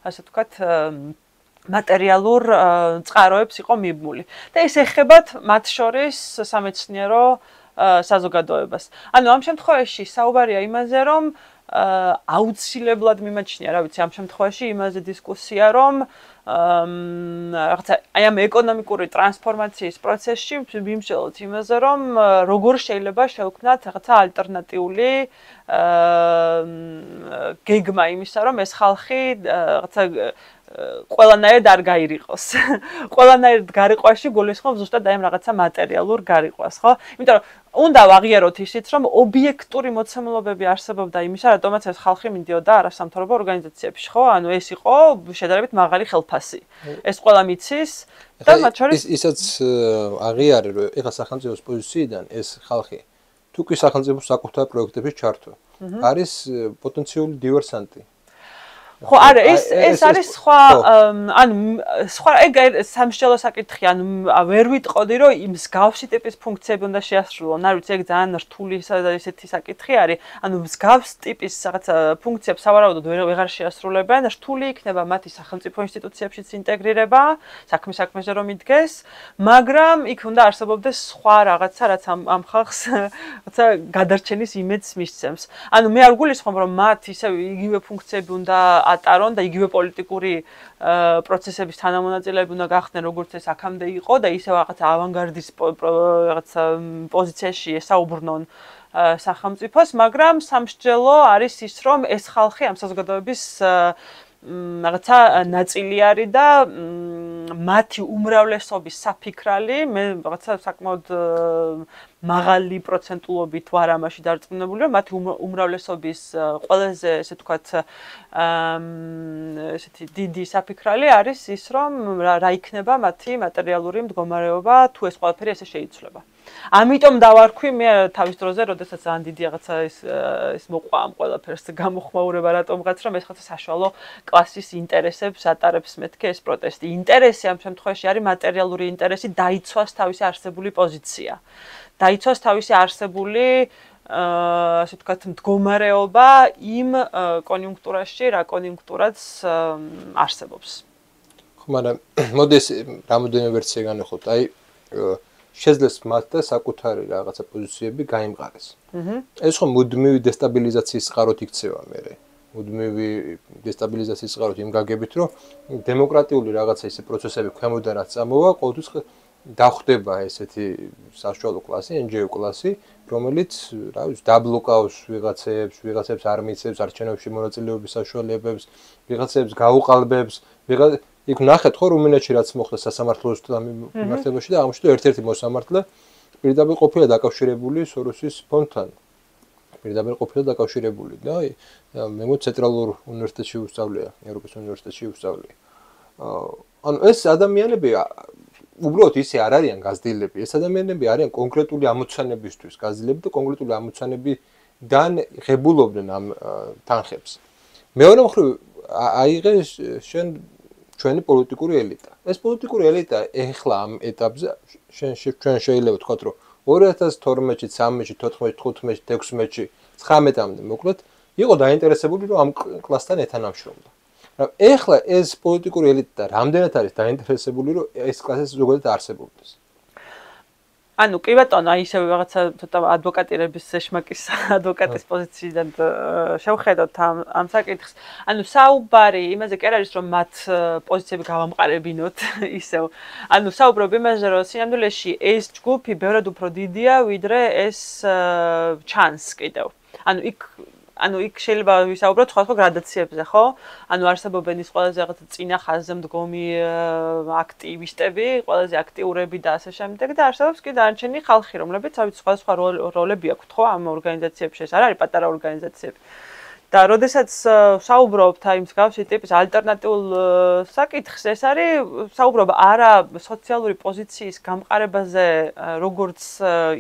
B: ასე ვთქვათ, მატერიალურ წყაროებს იყო მიბმული. და ეს ეხებათ მათ შორის სამეცნიერო საზოგადოებას. ანუ ამ შემთხვევაში საუბარია იმაზე, რომ აუცილებლად მიმაჩნია, რა ვიცი, ამ შემთხვევაში იმაზე დისკუსია, რომ რაღაცა აი ამ ეკონომიკური ტრანსფორმაციის პროცესში ვიმსჯელოთ იმაზე, რომ როგორ შეიძლება შევქმნათ რაღაცა ალტერნატიული გეგმა იმისა, რომ ეს ხალხი რაღაცა ყველანაირად არ გაირიყოს. ყველანაირად გარიყვაში გულისხმობს ზუსტად აი ამ რაღაცა მატერიალურ გარიყვას, ხო? იმიტომ რომ უნდა ვაღიაროთ ისიც, რომ ობიექტური მოცემულობები არსებობდა იმისა, რატომაც ეს ხალხი მიდიოდა არასამთავრობო ორგანიზაციებში, ხო? ანუ ეს იყო შედარებით მაღალი ხელფასი. ეს ყველა მიცის და მათ შორის
A: ისაც აღიარე, რომ ეხლა სახელმწიფოს პოზიციიდან ეს ხალხი თუ კი სახელმწიფოს საკუთარ პროექტებში ჩართვა, არის პოტენციური დივერსანტი.
B: ხო, არა, ეს არის სხვა, ანუ სხვა ეგ სამსჯელო საკითხი, ანუ ვერ ვიტყოდი, რომ იმ მსგავსი ტიპის ფუნქციები უნდა შეასრულონ. არ ვიცი, ეგ ძალიან რთული ესეთი საკითხი არის. ანუ მსგავს ტიპის რაღაცა ფუნქციებს სავარაუდოდ ვეღარ შეასრულებენ, რთული იქნება მათი სახელმწიფო ინსტიტუციებშიც ინტეგრირება, საქმე-საქმეზე რომ იდგეს, მაგრამ იქ უნდა არსებობდეს სხვა რაღაცა, რაც ამ ხალხს რაღაცა გადარჩენის იმედს მისცემს. ანუ მე არ გულისხმობ, რომ მათ ისე იგივე ფუნქციები უნდა ატარონ და იგივე პოლიტიკური პროცესების თანამონაწილეები უნდა გახდნენ, როგორც ეს აქამდე იყო და ისევ რაღაცა ავანგარდის რაღაცა პოზიციაში ესაუბრნონ სახელმწიფოს, მაგრამ სამსჯელო არის ის, რომ ეს ხალხი ამ საზოგადოების რაღაცა ნაწილი არის და მათი უმრავლესობის საფიქრალი მე რაღაცა საკმაოდ მაღალი პროცენტულობით ვარ ამაში დარწმუნებული, რომ მათი უმრავლესობის ყველაზე ესე ვთქვათ ესეთი დიდი საფიქრალი არის ის, რომ რა იქნება მათი მატერიალური მდგომარეობა თუ ეს ყველაფერი ესე შეიცვლება. ამიტომ დავარქვი მე თავის დროზე, როდესაც ძალიან დიდი რაღაცა ის მოყვა ამ ყველაფერს გამოხმაურება რატომღაც, რომ ეს ხათა საშუალო კლასის ინტერესებს ატარებს მეთქე ეს პროტესტი. ინტერესი ამ შემთხვევაში არის მატერიალური ინტერესი, დაიცვას თავისი არსებული პოზიცია. დაიცვას თავისი არსებული ასე ვთქვათ მდგომარეობა იმ კონიუნქტურაში, რა კონიუნქტურაც არსებობს.
A: ხო, მაგრამ მოდი ეს რამოდენიმე ვერსია განვიხილოთ. აი შეძლეს მათ და საკუთარი რაღაცა პოზიციები გაიმყარეს. ეს ხო მუდმივი დესტაბილიზაციის წყაროთ იქცევა მერე. მუდმივი დესტაბილიზაციის წყაროთ იმ გაგებით, რომ დემოკრატიული რაღაცა ისე პროცესები ქვემოდანაც წამოვა, ყოველთვის დახვდება ესეთი საშუალო კლასი, NGO კლასი, რომელიც, რა ვიცი, დაბლოკავს ვიღაცებს არ მიცემს არჩევნებში მონაწილეობის საშუალებებს, ვიღაცებს გაუყალბებს, იქ ნახეთ ხო რუმინეთში რაც მოხდა სასამართლოს მიმართებაში და აღმოჩნდა ერთ-ერთი მოსამართლე პირდაპირ ყოფილა დაკავშირებული სოროსის ფონდთან. პირდაპირ ყოფილა დაკავშირებული და მე მგონი ცენტრალურ უნივერსიტეტში უსწავლია, ევროპის უნივერსიტეტში უსწავლია. ანუ ეს ადამიანები უბრალოდ ისე არ არიან გაზრდილები, ეს ადამიანები არიან კონკრეტული ამოცანებისთვის გაზრდილები და კონკრეტული ამოცანებიდან ღებულობდნენ ამ თანხებს. მეორე მხრივ აიღეს ჩვენი პოლიტიკური ელიტა. ეს პოლიტიკური ელიტა ეხლა ამ ეტაპზე ჩვენ შეიძლება ვთქვათ, რომ 2012-ში, 13-ში, 14-ში, 15-ში, 16-ში, 19-მდე მოკლედ იყო დაინტერესებული, რომ ამ კლასთან ეთანამშრომლო. ეხლა ეს პოლიტიკური ელიტა რამდენად არის დაინტერესებული, რომ ეს კლასი ზოგადად არსებობდეს.
B: ანუ კი ბატონო, აი ისევ რაღაცა ცოტა ადვოკატირების შეშმაკის ადვოკატის პოზიციიდან შევხედოთ ამ საკითხს. ანუ საუბარი იმაზე კი არ არის, რომ მათ პოზიციები გავამყარებინოთ ისევ. ანუ საუბრობ იმაზე, რომ სინამდვილეში ეს ჯგუფი ბევრად უფრო დიდია, ვიდრე ეს ჩანს კიდევ. ანუ იქ შეიძლება ვისაუბროთ სხვადასხვა გრადაციებზე, ხო? ანუ არსებობენ ის ყველაზე რაღაცა წინა ხაზზე მდგომი აქტივისტები, ყველაზე აქტიურები და ასე შემდეგ და არსებობს კი დანარჩენი ხალხი, რომლებიც სხვადასხვა როლები აქვთ, ხო, ამ ორგანიზაციებში, ეს არ არის პატარა ორგანიზაციები. და როდესაც საუბრობთ აი მსგავსი ტიპის ალტერნატიულ საკითხს, ეს არის საუბრობა არა სოციალური პოზიციის გამყარებაზე, როგორც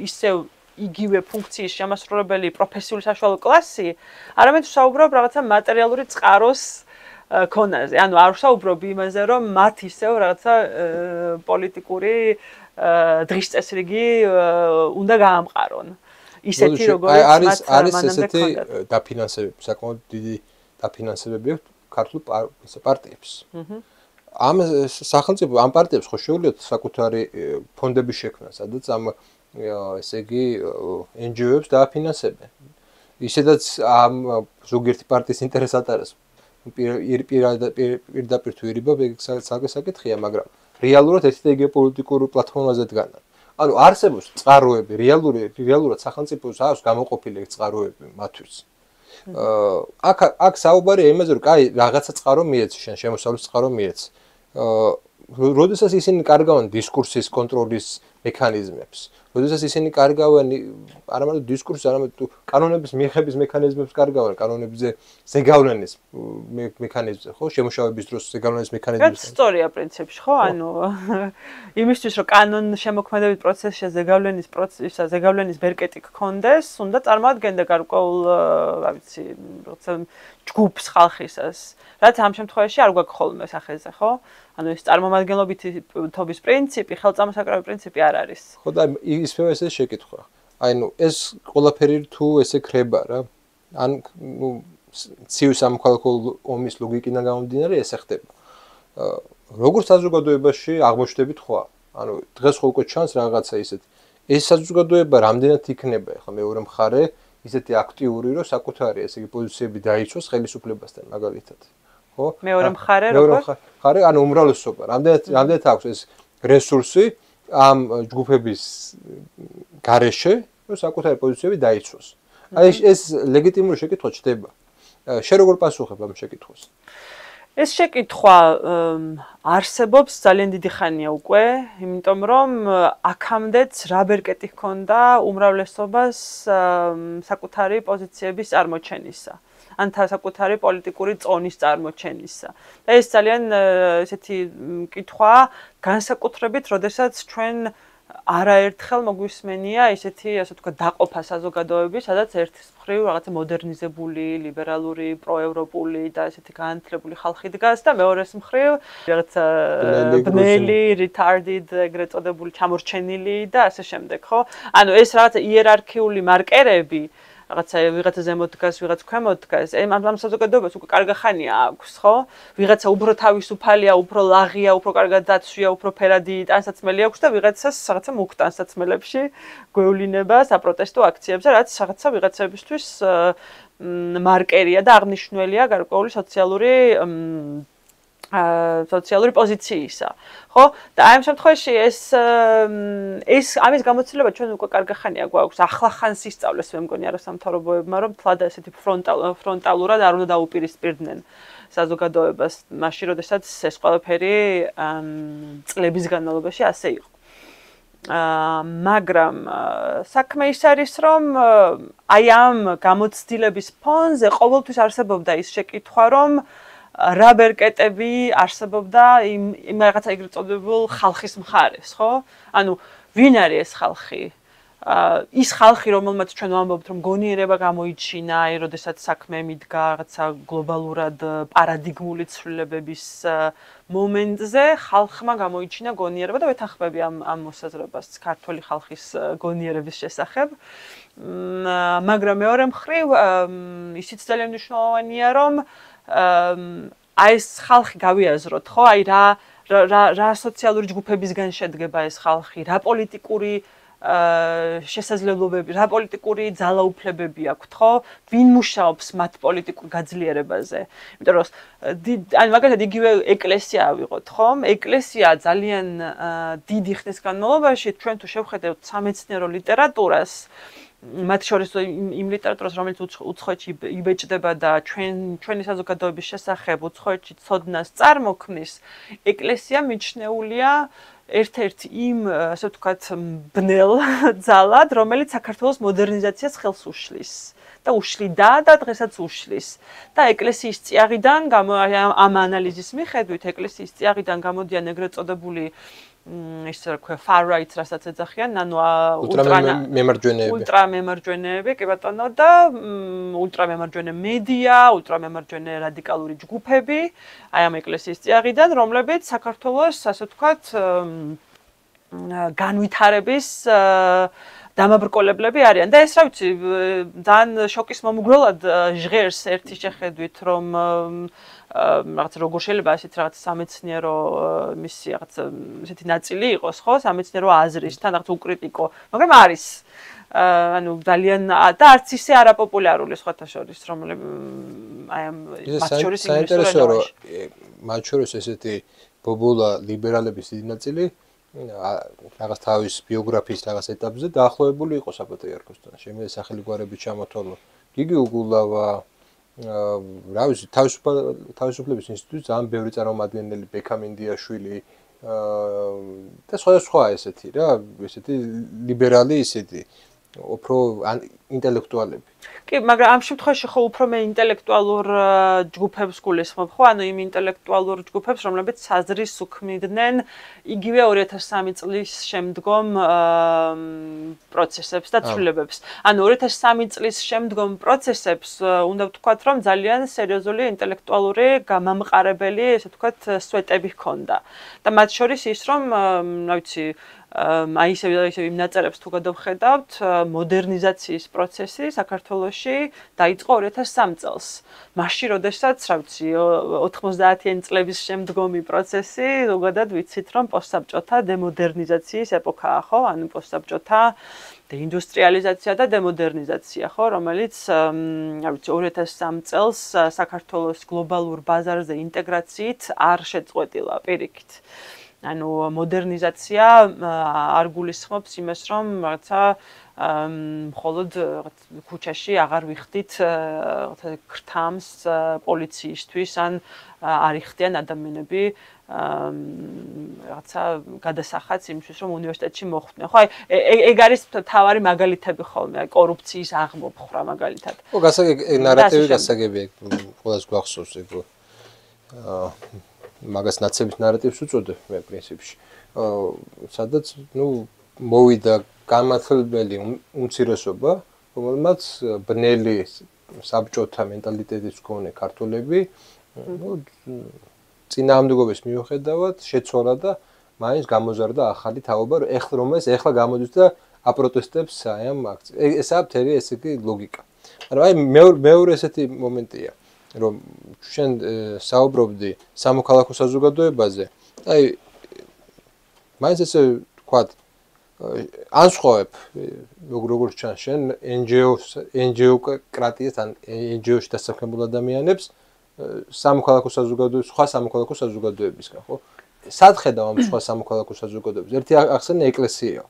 B: ისევ იგივე ფუნქციის შემასრულებელი პროფესიული საშუალო კლასი, არამედ ვსაუბრობ რაღაცა მატერიალური წყაროს ქონაზე. ანუ არ ვსაუბრობ იმაზე, რომ მათ ისევ რაღაცა პოლიტიკური დღის წესრიგი უნდა გაამყარონ. ისეთი როგორც
A: არის ესეთი დაფინანსებები, საკმაოდ დიდი დაფინანსებები აქვს ქართულ პარტიებს. ამ სახელმწიფო ამ პარტიებს ხო შეუძლიათ საკუთარი ფონდების შექმნა, სადაც ამ ესე იგი NGO-ებს დააფინანსებენ. ისედაც ამ ზოგიერთი პარტიის ინტერესს ატარებს. პირდაპირ თუ ირიბა საკითხია, მაგრამ რეალურად ეს და იგივე პოლიტიკური პლატფორმაზე დგანან. ანუ არსებობს წყაროები, რეალურად სახელმწიფოს აქვს გამოყოფილი წყაროები მათთვის. აქ საუბარია იმაზე, რომ კაი რაღაცა წყარო მიეცი, შენ შემოსავლის წყარო მიეცი. როდესაც ისინი კარგავენ დისკურსის კონტროლის მექანიზმებს, როდესაც ისინი კარგავენ არამედ დისკურსს, არამედ კანონების მიღების მექანიზმებს კარგავენ, კანონებზე ზეგავლენის მექანიზმზე, ხო, შემუშავების დროს ზეგავლენის მექანიზმებს.
B: ეს ისტორია პრინციპში, ხო, ანუ იმისთვის, რომ კანონ შემოქმედების პროცესში ზეგავლენის ბერკეტი გქონდეს, უნდა წარმოადგენდა გარკვეულ, რა ვიცი, როცა ჯგუფს ხალხისას, რაც ამ შემთხვევაში არ გვაქვს ხოლმე სახეზე, ხო? ანუ ეს წარმომადგენლობითი თობის პრინციპი, ხელწამოსაკრავი პრინციპი არ არის.
A: ხო და ის ეს შეკითხვა. აი ნუ ეს ყველაფერი თუ ესე ქრება რა. ან ცივი სამოქალაქო ომის ლოგიკიდან გამომდინარე ესე ხდება. როგორც საზოგადოებაში აღმოჩნდებით ხო? ანუ დღეს ხო უკვე ჩანს რაღაცა ისეთ. ეს საზოგადოება რამდენად იქნება ახლა მეორე მხარე ისეთი აქტიური, რომ საკუთარი ესე იგი პოზიციები დაიცვას ხელისუფლებასთან მაგალითად. ხო?
B: მეორე მხარე როგორ?
A: მხარე, ანუ უმრავლესობა. რამდენად აქვს ეს რესურსი ამ ჯგუფების გარეშე, რომ საკუთარი პოზიციები დაიცვას. აი ეს ლეგიტიმური შეკითხვა ჩდება. შენ როგორ პასუხებ ამ შეკითხვას?
B: ეს შეკითხვა არსებობს ძალიან დიდი ხანია უკვე, იმიტომ რომ აქამდეც რა ბერკეტი ჰქონდა უმრავლესობას საკუთარი პოზიციების წარმოჩენისა. ან საკუთარი პოლიტიკური წონის წარმოჩენისა. და ეს ძალიან ესეთი კითხვა განსაკუთრებით, როდესაც ჩვენ არაერთხელ მოგვისმენია ისეთი, ასე ვთქვათ, დაყოფა საზოგადოების, სადაც ერთის მხრივ რაღაცა მოდერნიზებული, ლიბერალური, პროევროპული და ესეთი განათლებული ხალხი დგას და მეორეს მხრივ რაღაცა ბნელი, retarded, ეგრეთ წოდებული ჩამორჩენილი და ასე შემდეგ, ხო? ანუ ეს რაღაცა იერარქიული მარკერები ვიღაცა ზემოთ დგას, ვიღაცა ქვემოთ დგას. ამ საზოგადოებას უკვე კარგი ხანია აქვს, ხო? ვიღაცა უფრო თავისუფალია, უფრო ლაღია, უფრო კარგად დაცვია, უფრო ფერადი ტანსაცმელი აქვს და ვიღაცას რაღაცა მუქ ტანსაცმელებში გვევლინება საპროტესტო აქციებზე, რაც რაღაცა ვიღაცებისთვის მარკერია და აღნიშნველია გარკვეული სოციალური პოზიციისა, ხო? და აი ამ შემთხვევაში ეს ამის გამოცდილება ჩვენ უკვე კარგი ხანია გვაქვს. ახლა ხანს ისწავლეს მე მგონი არასამთავრობოებმა, რომ თლად ესეთი ფრონტალურად არ უნდა დაუპირისპირდნენ საზოგადოებას, მაშინ როდესაც ეს ყველაფერი წლების განმავლობაში ასე იყო. მაგრამ საქმე ის არის, რომ აი ამ გამოცდილების ფონზე ყოველთვის არსებობდა ის შეკითხვა, რომ რა ბერკეტები არსებობდა იმ რაღაცა ეგრეთ წოდებულ ხალხის მხარეს, ხო? ანუ ვინ არის ეს ხალხი? ის ხალხი, რომელმაც ჩვენ ვამბობთ, რომ გონიერება გამოიჩინა, აი, როდესაც საქმე მიდგა რაღაცა გლობალურად პარადიგმული ცვლილებების მომენტზე, ხალხმა გამოიჩინა გონიერება და ვეთანხმები ამ მოსაზრებას ქართული ხალხის გონიერების შესახებ. მაგრამ მეორე მხრივ ისიც ძალიან მნიშვნელოვანია, რომ აი ეს ხალხი გავიაზროთ, ხო? აი რა სოციალური ჯგუფებისგან შედგება ეს ხალხი, რა პოლიტიკური შესაძლებლობები, რა პოლიტიკური ძალაუფლებები აქვთ, ხო? ვინ მუშაობს მათ პოლიტიკურ გაძლიერებაზე? იმიტომ რომ აი მაგალითად იგივე ეკლესია ავიღოთ, ხო? ეკლესია ძალიან დიდი ხნის განმავლობაში ჩვენ თუ შევხედავთ სამეცნიერო ლიტერატურას, მათ შორის იმ ლიტერატურას, რომელიც უცხოეთში იბეჭდება და ჩვენი საზოგადოების შესახებ უცხოეთში ცოდნას წარმოქმნის, ეკლესია მიჩნეულია ერთ-ერთ იმ, ასე ვთქვათ, ბნელ ძალად, რომელიც საქართველოს მოდერნიზაციას ხელს უშლის და უშლიდა და დღესაც უშლის. და ეკლესიის წიაღიდან ამ ანალიზის მიხედვით ეკლესიის წიაღიდან გამოდიან ეგრეთ წოდებული ისე რა ქვია far right რასაც ეძახიან, ანუ ультрамემარჯვენეები, კი ბატონო, და ультрамემარჯვენე მედია, ультрамემარჯვენე რადიკალური ჯგუფები, აი ამ ეკლესიის წიაღიდან, რომლებიც საქართველოს, ასე ვთქვათ, განვითარების დამაბრკოლებლები არიან. და ეს რა ვიცი, ძალიან შოკის მომგვრელად ჟღერს ერთი შეხედვით, რომ რაღაც როგორ შეიძლება ასეთ რაღაც სამეცნიერო მისი რაღაც ესეთი ნაწილი იყოს, ხო? სამეცნიერო აზრის, თან რაღაც უკრიტიკო, მაგრამ არის. ანუ ძალიან და არც ისე არაპოპულარული სხვათა შორის, რომლებიც აი ამ მათ შორის
A: საინტერესოა, რომ მათ შორის ესეთი ბობულა ლიბერალების დიდი ნაწილი რაღაც თავის ბიოგრაფიის რაღაც ეტაპზე დაახლოებული იყო საპატრიარქოსთან. შემიძლია სახელი გვარებით ჩამოთვალო. გიგი უგულავა, რა ვიცი, თავისუფლების ინსტიტუტის ძალიან ბევრი წარმომადგენელი, ბექამინდიაშვილი და სხვა ესეთი რა, ესეთი ლიბერალი ისეთი უფრო ინტელექტუალები.
B: კი, მაგრამ ამ შემთხვევაში ხო უფრო მე ინტელექტუალურ ჯგუფებს გულისხმობ, ხო? ანუ იმ ინტელექტუალურ ჯგუფებს, რომლებიც საზრის უქმნიდნენ იგივე 2003 წლის შემდგომ პროცესებს და ცვლილებებს. ანუ 2003 წლის შემდგომ პროცესებს უნდა ვთქვათ, რომ ძალიან სერიოზული ინტელექტუალური გამამყარებელი, ესე ვთქვათ, სვეტები ჰქონდა. და მათ შორის ის, რომ, რა ვიცი, აი ისე იმ ნაწერებს თუ გადავხედავთ, მოდერნიზაციის პროცესი საქართველოში დაიწყო 2003 წელს. მაშინ, როდესაც, რა ვიცი, 90-იან წლების შემდგომი პროცესი, ზოგადად ვიცით, რომ პოსტსაბჭოთა დემოდერნიზაციის ეპოქაა, ხო? ანუ პოსტსაბჭოთა დეინდუსტრიალიზაცია და დემოდერნიზაცია, ხო, რომელიც, რა ვიცი, 2003 წელს საქართველოს გლობალურ ბაზარზე ინტეგრაციით არ შეწყვეტილა პირიქით. ანუ მოდერნიზაცია არ გულისხმობს იმას, რომ რაღაცა მხოლოდ ქუჩაში აღარ ვიხდით ქრთამს პოლიციისთვის ან არ იხდიან ადამიანები რაღაცა გადასახადს იმისთვის, რომ უნივერსიტეტში მოხვდნენ. ხო, ეგ არის თავარი მაგალითები ხოლმე, კორუფციის აღმოფხვრა მაგალითად.
A: ხო, ნარატივი გასაგებია, ყველას გვახსოვს ეგ მაგას ნაცების ნარატივს უწოდებ მე პრინციპში. სადაც მოვიდა განმართველებელი უმცირესობა, რომელმაც ბნელი საბჭოთა მენტალიტეტის მქონე ქართველები, წინააღმდეგობის მიუხედავად შეცვალა და მაინც გამოზარდა ახალი თაობა, რომელიც ეხლა გამოდის და აპროტესტებს აი ამ აქციას. ესაა მთელი ესე იგი ლოგიკა. მაგრამ აი მეორე ესეთი მომენტია, რომ შენ საუბრობდი სამოქალაქო საზოგადოებაზე, აი მაინც ესე ვთქვათ, ანსხვავებ როგორც ჩანს შენ NGO კრატიას ან NGO-ში დასაქმებულ ადამიანებს სამოქალაქო საზოგადოების, სხვა სამოქალაქო საზოგადოებისგან, ხო? სად ხედავ ამ სხვა სამოქალაქო საზოგადოებას? ერთი ახსენე ეკლესია.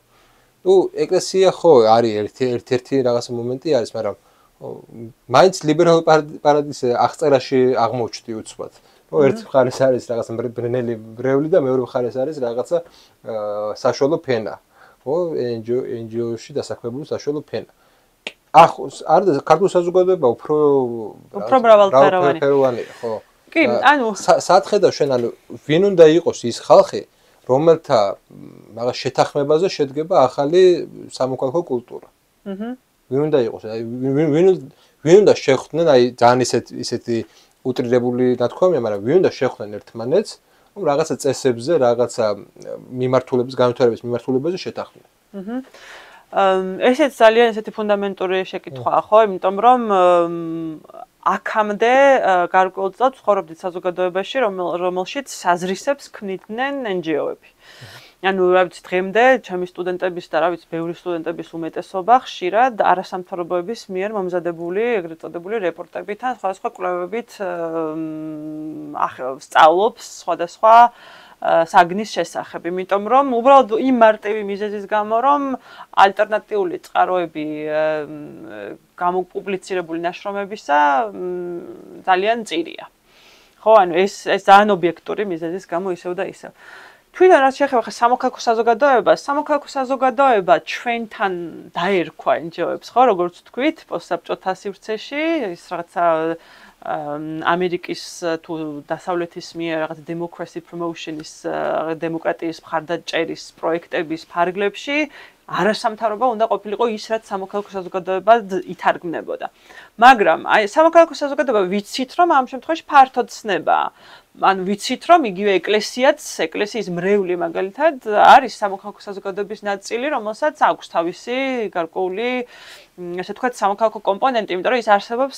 A: ეკლესია ხო არის ერთ-ერთი რაღაც მომენტი არის, მაგრამ მაინც ლიბერალ პარადისზე აღწერაში აღმოჩნდი უცბად. ერთ მხარეს არის რაღაც ბრნელი ბრეული და მეორე მხარეს არის რაღაცა საშუალო ფენა. ხო, NGO-ში დასაქმებული საშუალო ფენა. არ ქართულ საზოგადოება უფრო მრავალფეროვანია, ხო?
B: კი, ანუ
A: სად ხედავ შენ, ანუ ვინ უნდა იყოს ის ხალხი, რომელთა რაღაც შეთანხმებაზე შედგება ახალი სამოქალაქო კულტურა. ვინ უნდა იყოს? აი ვინ უნდა შეხვდნენ, აი ძალიან ისეთი უტრირებული ნათქვამია, მაგრამ ვინ უნდა შეხვდნენ ერთმანეთს, რომ რაღაცა წესებზე, რაღაცა მიმართულების, განვითარების მიმართულებაზე შეთანხმდნენ.
B: ესეც ძალიან ესეთი ფუნდამენტური შეკითხვაა, ხო? იმიტომ რომ აქამდე გარკვეულ წელს ცხოვრობდით საზოგადოებაში, რომელშიც საზრისებს ქმნიდნენ NGO-ები. ანუ რა ვიცი, დღემდე ჩემი სტუდენტების და რა ვიცი, ბევრი სტუდენტების უმეტესობა ხშირად არასამთავრობოების მიერ მომზადებული, ეგრეთ წოდებული რეპორტებით ან სხვადასხვა კვლევებით სწავლობს სხვადასხვა საგნის შესახებ, იმიტომ რომ უბრალოდ იმ მარტივი მიზეზის გამო, რომ ალტერნატიული წყაროები გამოპუბლიცირებული ნაშრომებისა ძალიან მწირია. ხო, ანუ ეს ძალიან ობიექტური მიზეზის გამო ისევ და ისევ. თვითონ რაც შეეხება სამოქალაქო საზოგადოებას, სამოქალაქო საზოგადოება ჩვენთან დაერქვა NGO-ებს, ხო, როგორც თქვით, პოსტსაბჭოთა სივრცეში, ის რაღაცა ამერიკის თუ დასავლეთის მიერ რაღაც democracy promotion-ის დემოკრატიის მხარდაჭერის პროექტების ფარგლებში არასამთავრობო უნდა ყოფილიყო ის, რაც სამოქალაქო საზოგადოებად ითარგმნებოდა. მაგრამ აი სამოქალაქო საზოგადოება ვიცით, რომ ამ შემთხვევაში ფართოდ ცნება. ან ვიცით, რომ იგივე ეკლესიის მრევლი მაგალითად არის სამოქალაქო საზოგადოების ნაწილი, რომელსაც აქვს თავისი გარკვეული, ასე ვთქვათ, სამოქალაქო კომპონენტი, იმიტომ რომ ის არსებობს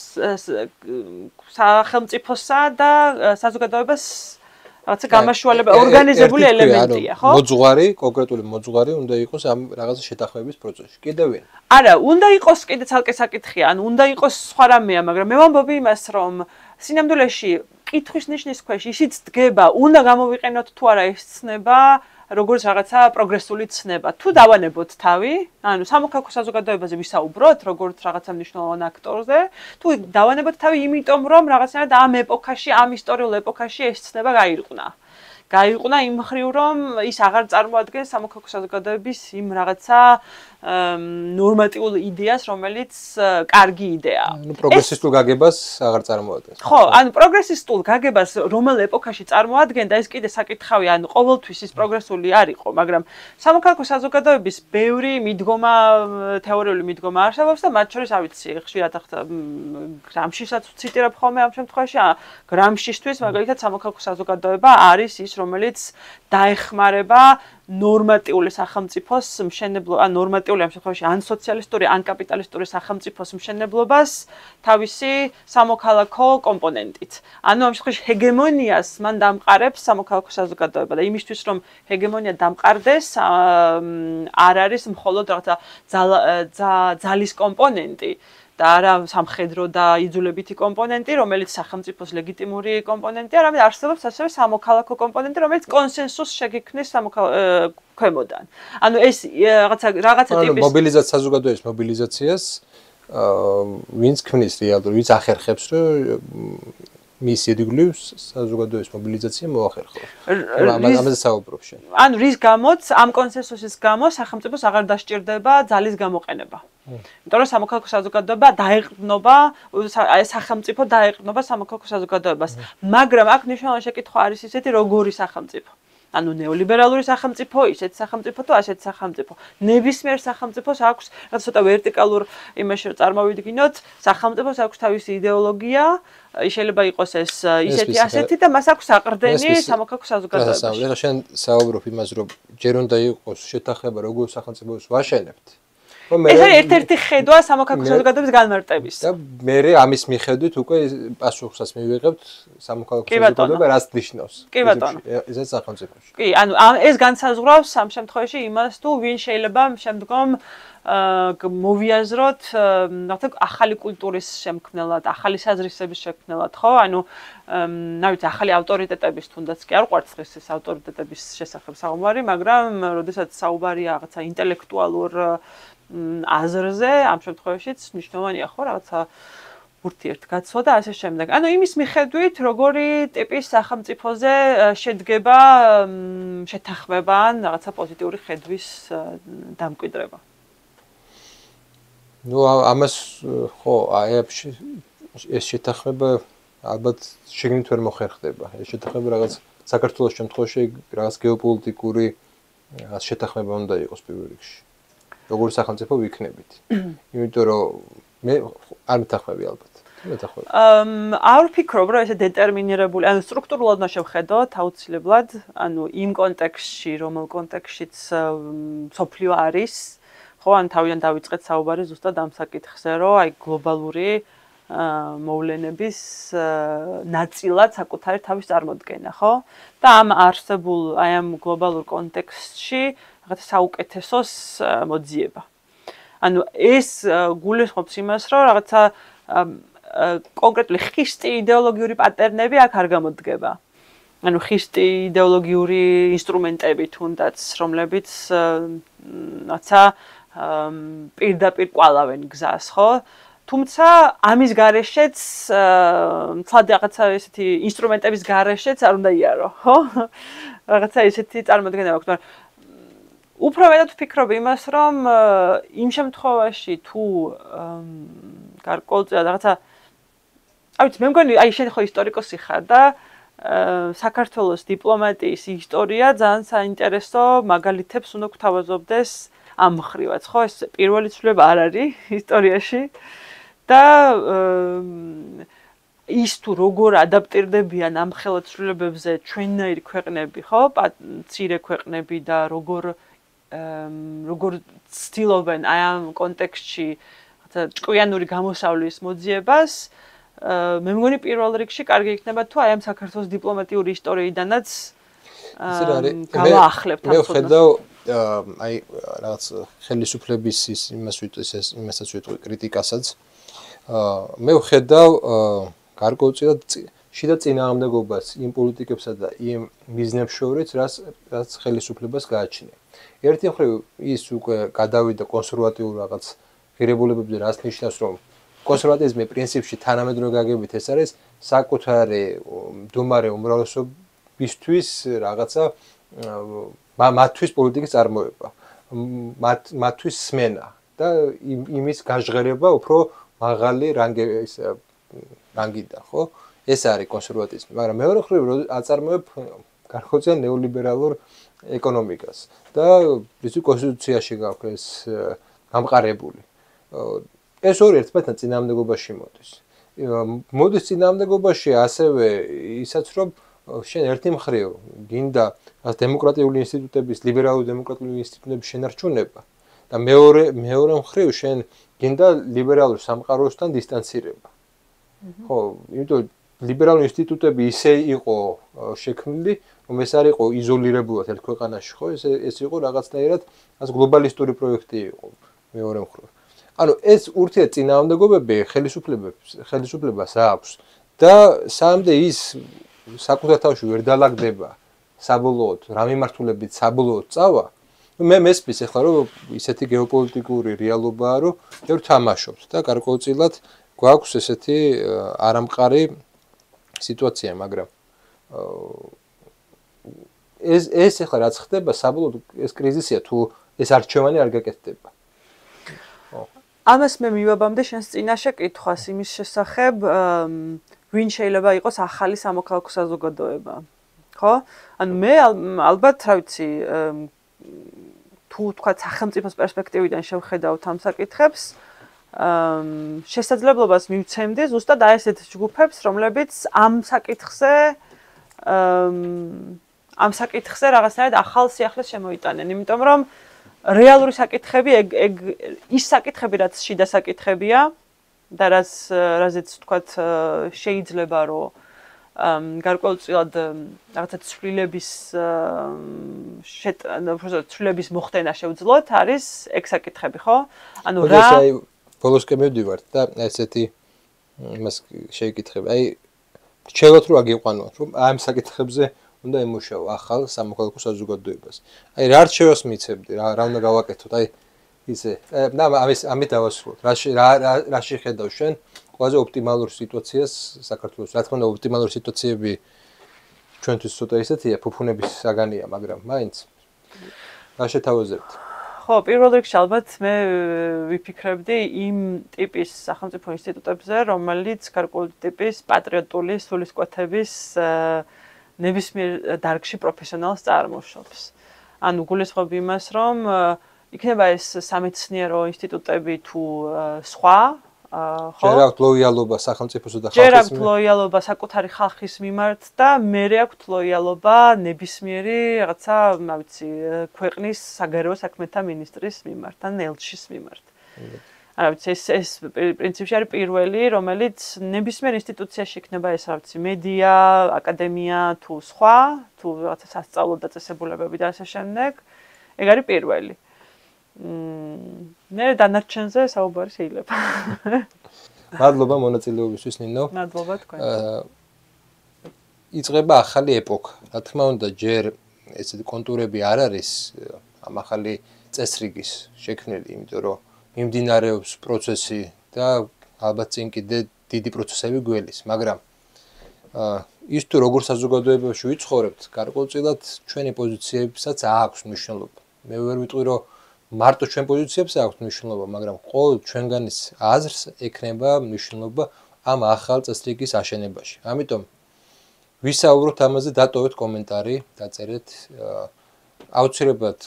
B: სახელმწიფოსა და საზოგადოებას რაღაცა გამაშვალება ორგანიზებული ელემენტია, ხო?
A: მოძღვარი, კონკრეტული მოძღვარი უნდა იყოს ამ რაღაცა შეთანხმების პროცესში. კიდევ ვინ?
B: არა, უნდა იყოს კიდე ცალკე საკითხია, ანუ უნდა იყოს სხვა რამეა, მაგრამ მე ვამბობ იმას, რომ სინამდვილეში კითხვის ნიშნის ქვეშ ისიც დგება, უნდა გამოვიყენოთ თუ არა ეს ცნება, როგორც რაღაცა პროგრესული ცნება. თუ დავანებოთ თავი, ანუ სამოქალაქო საზოგადოებაზე ვისაუბროთ, როგორც რაღაცა მნიშვნელოვან აქტორზე, თუ დავანებოთ თავი, იმიტომ რომ რაღაცნაირად ამ ეპოქაში, ამ ისტორიულ ეპოქაში ეს ცნება გაირყვნა. გაირყვნა იმ მხრივ, რომ ის აღარ წარმოადგენს სამოქალაქო საზოგადოების იმ რაღაცა ნორმატიულ იდეას, რომელიც კარგი იდეაა.
A: ანუ პროგრესისტულ გაგებას აღარ წარმოადგენს.
B: ხო, ანუ პროგრესისტულ გაგებას რომელ ეპოქაში წარმოადგენდა, ეს კიდე საკითხავია, ანუ ყოველთვის ის პროგრესული არ იყო, მაგრამ სამოქალაქო საზოგადოების ბევრი მიდგომა, თეორიული მიდგომა არსებობს და მათ შორის, ავიცი, ხშირად გრამშისაც ვციტირებ ხოლმე ამ შემთხვევაში, გრამშისთვის მაგალითად სამოქალაქო საზოგადოება არის ის, რომელიც დაეხმარება ნორმატიული სახელმწიფოს მშენებლობა, ან ნორმატიული ამ შემთხვევაში ან სოციალისტური, ან კაპიტალისტური სახელმწიფოს მშენებლობას თავისი სამოქალაქო კომპონენტით. ანუ ამ შემთხვევაში ჰეგემონიას მან დამყარებს სამოქალაქო საზოგადოება და იმისთვის, რომ ჰეგემონია დამყარდეს, არ არის მხოლოდ რაღაცა ძალის კომპონენტი. და არა სამხედრო და იძულებითი კომპონენტი, რომელიც სახელმწიფოს ლეგიტიმური კომპონენტია, არამედ არსებობს ასევე სამოქალაქო კომპონენტი, რომელიც კონსენსუსს შეგექმნის ქვემოდან. ანუ ეს რაღაცა ტიპის
A: საზოგადოების მობილიზაციას ვინც ქმნის რეალურად, ვინც ახერხებს, რომ მის ირგვლივ საზოგადოების მობილიზაცია მოახერხოს. ამაზე საუბრობ შენ.
B: ანუ რის გამოც ამ კონსენსუსის გამო სახელმწიფოს აღარ დასჭირდება ძალის გამოყენება. იმიტომ რომ სამოქალაქო საზოგადოება დაეყრდნობა, სახელმწიფო დაეყრდნობა სამოქალაქო საზოგადოებას. მაგრამ აქ მნიშვნელოვანი შეკითხვა არის ისეთი, როგორი სახელმწიფო. ანუ ნეოლიბერალური სახელმწიფო, ისეთი სახელმწიფო თუ ასეთი სახელმწიფო. ნებისმიერ სახელმწიფოს აქვს რაღაც ცოტა ვერტიკალურ იმაში რომ წარმოვიდგინოთ, სახელმწიფოს აქვს თავისი იდეოლოგია, შეიძლება იყოს ეს ისეთი ასეთი და მას აქვს საყრდენი სამოქალაქო საზოგადოებაში.
A: ეხლა შენ საუბრობ იმას, რომ ჯერ უნდა იყოს შეთანხმება როგორ სახელმწიფოს ვაშენებთ.
B: ეს არის ერთ-ერთი ხედვა სამოქალაქო საზოგადოების განმარტების.
A: და მე ამის მიხედვით უკვე პასუხსაც მივიღებთ სამოქალაქო საზოგადოება რას ნიშნავს.
B: კი ბატონო.
A: ესეც სახელმწიფოში.
B: კი, ანუ ეს განსაზღვრავს ამ შემთხვევაში იმას თუ ვინ შეიძლება შემდგომ მოვიაზროთ, რაღაცა ახალი კულტურის შემქმნელად, ახალი საზრისების შემქმნელად, ხო? ანუ რა ვიცი, ახალი ავტორიტეტების თუნდაც კი არ ყვარცხის ეს ავტორიტეტების შესახებ საუბარი, მაგრამ როდესაც საუბარია რაღაცა ინტელექტუალურ აზრზე, ამ შემთხვევაშიც მნიშვნელოვანია ხო რაღაცა ურთიერთგაცვლა და ასე შემდეგ. ანუ იმის მიხედვით, როგორი ტიპის სახელმწიფოზე შედგება შეთანხმება ან რაღაცა პოზიტიური ხედვის დამკვიდრება.
A: ნუ ამას ხო, აი ეს შეთანხმება ალბათ შეგნით ვერ მოხერხდება. ეს შეთანხმება რაღაც საქართველოს შემთხვევაში რაღაც გეოპოლიტიკური რაღაც შეთანხმება უნდა იყოს პირველ რიგში. როგორ სახელმწიფო ვიქნებით. იმიტომ რომ მე არ მეთანხმები ალბათ. მეთანხმები.
B: არ ვფიქრობ, რომ ესე დეტერმინირებული, ანუ სტრუქტურულად უნდა შევხედოთ აუცილებლად, ანუ იმ კონტექსტში, რომელ კონტექსტშიც სოფლიო არის, ხო, ან თავიდან დავიწყეთ საუბარი ზუსტად ამ საკითხზე, რომ აი გლობალური მოვლენების ნაწილად საკუთარი თავის წარმოდგენა, ხო? და ამ არსებულ აი ამ გლობალურ კონტექსტში რაღაცა საუკეთესოს მოძიება. ანუ ეს გულისხმობს იმას, რომ რაღაცა კონკრეტული ხისტი იდეოლოგიური პატერნები აქ არ გამოდგება. ანუ ხისტი იდეოლოგიური ინსტრუმენტები თუნდაც, რომლებიც რაცა პირდაპირ კვალავენ გზას, ხო? თუმცა ამის გარეშეც თლად რაღაცა ესეთი ინსტრუმენტების გარეშეც არ უნდა იარო, ხო? რაღაცა ესეთი წარმოდგენა აქვს, მაგრამ უფრო მეტად ვფიქრობ იმას, რომ იმ შემთხვევაში თუ გარკვეულწილად რაღაცა არ ვიცი, მე მგონი, აი შენ ხო ისტორიკოსი ხარ და საქართველოს დიპლომატიის ისტორია ძალიან საინტერესო მაგალითებს უნდა გვთავაზობდეს ამ მხრივაც, ხო? ეს პირველი ცვლილება არ არის ისტორიაში და ის თუ როგორ ადაპტირდებიან ამ ხელათვლებებზე ჩვენნაირი ქვეყნები, ხო? მცირე ქვეყნები და როგორ ცდილობენ აი ამ კონტექსტში ჭკვიანური გამოსავლის მოძიებას, მე მგონი პირველ რიგში კარგი იქნება თუ აი ამ საქართველოს დიპლომატიური ისტორიიდანაც გავაახლებთ ამ ცოდნას. მე ვხედავ აი რაღაც ხელისუფლების იმასაც ვიტყვი კრიტიკასაც. მე ვხედავ გარკვეულწილად შიდა წინააღმდეგობას იმ პოლიტიკებსა და იმ მიზნებს შორის, რაც ხელისუფლებას გააჩნია. ერთი მხრივ ის უკვე გადავიდა კონსერვატიულ რაღაც ღირებულებებზე, რაც ნიშნავს, რომ კონსერვატიზმი პრინციპში თანამედროვე გაგებით ეს არის საკუთარი მდგომარე უმრავლესობისთვის რაღაცა მათთვის პოლიტიკის წარმოება, მათთვის სმენა და იმის გაჟღერება უფრო მაღალი რანგიდან, ხო? ეს არის კონსერვატიზმი, მაგრამ მეორე მხრივ აწარმოებ გარკვეულწილად ნეოლიბერალურ ეკონომიკას და ის კონსტიტუციაში გაქვს ეს გამყარებული. ეს ორი ერთმანეთთან წინააღმდეგობაში მოდის. მოდის წინააღმდეგობაში ასევე ისაც რომ შენ ერთი მხრივ გინდა დემოკრატიული ინსტიტუტების, ლიბერალური დემოკრატიული ინსტიტუტების შენარჩუნება და მეორე მხრივ შენ გინდა ლიბერალურ სამყაროსთან დისტანცირება. ხო, იმიტომ ლიბერალური ინსტიტუტები ისე იყო შექმნილი, რომ ეს არ იყო იზოლირებულად ერთ ქვეყანაში, ხო? ეს იყო რაღაცნაირად გლობალისტური პროექტი იყო მეორე მხრივ.
A: ანუ ეს ურთიერთწინააღმდეგობები ხელისუფლებას აქვს და სამდე ის საკუთარ თავში ვერ დალაგდება საბოლოოდ რა მიმართულებით საბოლოოდ წავა მე მესმის ახლა რომ ისეთი გეოპოლიტიკური რეალობაა რომ ვერ თამაშობთ და გარკვეულწილად გვაქვს ესეთი არამყარი სიტუაცია მაგრამ ეს ახლა რაც ხდება საბოლოოდ ეს კრიზისია თუ ეს არჩევანი არ გაკეთდება
B: ამას მე მივაბამდე შენს წინაშე კითხვას იმის შესახებ ვინ შეიძლება იყოს ახალი სამოქალაქო საზოგადოება ხო ანუ მე ალბათ რა ვიცი თუ თქვა სახელმწიფოს პერსპექტივიდან შევხედავთ ამ საკითხებს შესაძლებლობას მივცემდი ზუსტად აი ესეთ ჯგუფებს რომლებიც ამ საკითხზე რაღაცნაირად ახალ სიახლეს შემოიტანენ იმიტომ რომ რეალური საკითხები ის საკითხები რაც შიდა საკითხებია და რაზეც თქვათ შეიძლება რომ გარკვეულწილად რაღაცა ცვლილების მოხდენა შევძლოთ არის ეგ საკითხები ხო ანუ რა
A: ბოლოსკენ მივდივართ და ესეთი იმას შეიკითხები აი რჩევათ რომ აგიყვანოთ რომ ამ საკითხებზე უნდა ემუშაო ახალ სამოქალაქო საზოგადოებას. აი რა რჩევას მიცემდი, რა უნდა გავაკეთოთ, აი ისე. და ამით დავასრულოთ. რა შეხედავ შენ ყველაზე ოპტიმალურ სიტუაციას საქართველოს? რა თქმა უნდა ოპტიმალური სიტუაციები ჩვენთვის ცოტა ისეთია, ფუფუნების საგანია, მაგრამ მაინც რა შეთავაზებთ?
B: ხო, პირველ რიგში ალბათ მე ვიფიქრებდი იმ ტიპის სახელმწიფო ინსტიტუტებზე, რომელიც გარკვეული ტიპის პატრიოტული სულისკვეთების ნებისმიერ დარგში პროფესიონალს წარმოშობს. ანუ გულისხმობ იმას, რომ იქნება ეს სამეცნიერო ინსტიტუტები თუ სხვა, ხო?
A: ჯერ აქვს ლოიალობა სახელმწიფოსა და ხალხის მიმართ.
B: ჯერ აქვს ლოიალობა საკუთარი ხალხის მიმართ და მერე აქვს ლოიალობა ნებისმიერი რაღაცა, რა ვიცი, ქვეყნის საგარეო საქმეთა მინისტრის მიმართ ან ელჩის მიმართ. არა ვიცი ეს პრინციპში არის პირველი, რომელიც ნებისმიერ ინსტიტუციაში იქნება ეს რა ვიცი, მედია, აკადემია თუ სხვა, თუ რაღაცა სასწავლო დაწესებულებები და ასე შემდეგ. ეგ არის პირველი. მე დანარჩენზე საუბარი შეიძლება.
A: მადლობა მონაწილეობისთვის ნინო.
B: მადლობა თქვენ.
A: იწყება ახალი ეპოქა. რა თქმა უნდა, ჯერ ესეთი კონტურები არ არის ამ ახალი წესრიგის შექმნილი, იმიტომ რომ მიმდინარეობს პროცესი და ალბათ წინ კიდე დიდი პროცესები გველის, მაგრამ ის თუ როგორ საზოგადოებაში ვიცხოვრებთ, გარკვეულწილად ჩვენი პოზიციებსაც აქვს მნიშვნელობა. მე ვერ ვიტყვი რომ მარტო ჩვენ პოზიციებს აქვს მნიშვნელობა, მაგრამ ყოველ ჩვენგანის აზრს ექნება მნიშვნელობა ამ ახალ წესრიგის აშენებაში. ამიტომ ვისაუბროთ ამაზე, დატოვეთ კომენტარი, დაწერეთ აუცილებლად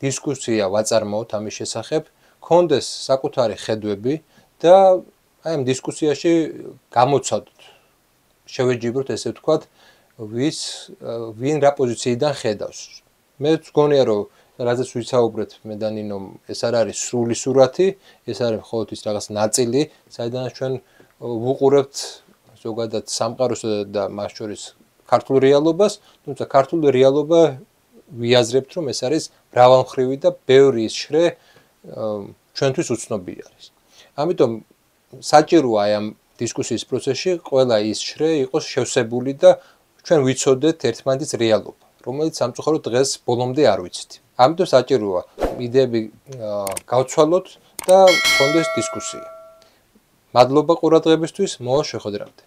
A: დისკუსია ვაწარმოოთ ამის შესახებ, გქონდეს საკუთარი ხედვები და აი ამ დისკუსიაში გამოცადოთ. შევეჯიბროთ ესე ვთქვათ, ვინ რა პოზიციიდან ხედავს. მე ვგონია რომ რაზეც ვისაუბრეთ მე და ნინო, ეს არ არის სრული სურათი, ეს არის მხოლოდ ის რაღაც ნაწილი, საიდანაც ჩვენ ვუყურებთ ზოგადად სამყაროს და მას შორის ქართულ რეალობას, თუმცა ქართული რეალობა ვიაზრებთ რომ ეს არის მრავალმხრივი და ბევრი ის შრე ჩვენთვის უცნობი არის. ამიტომ საჭიროა აი ამ დისკუსიის პროცესში ყველა ის შრე იყოს შევსებული და ჩვენ ვიცოდეთ ერთმანეთის რეალობა, რომელიც სამწუხაროდ დღეს ბოლომდე არ ვიცით. ამიტომ საჭიროა იდეები გავცვალოთ და გქონდეს დისკუსია. მადლობა ყურადღებისთვის, მოვა შეხვედრამდე.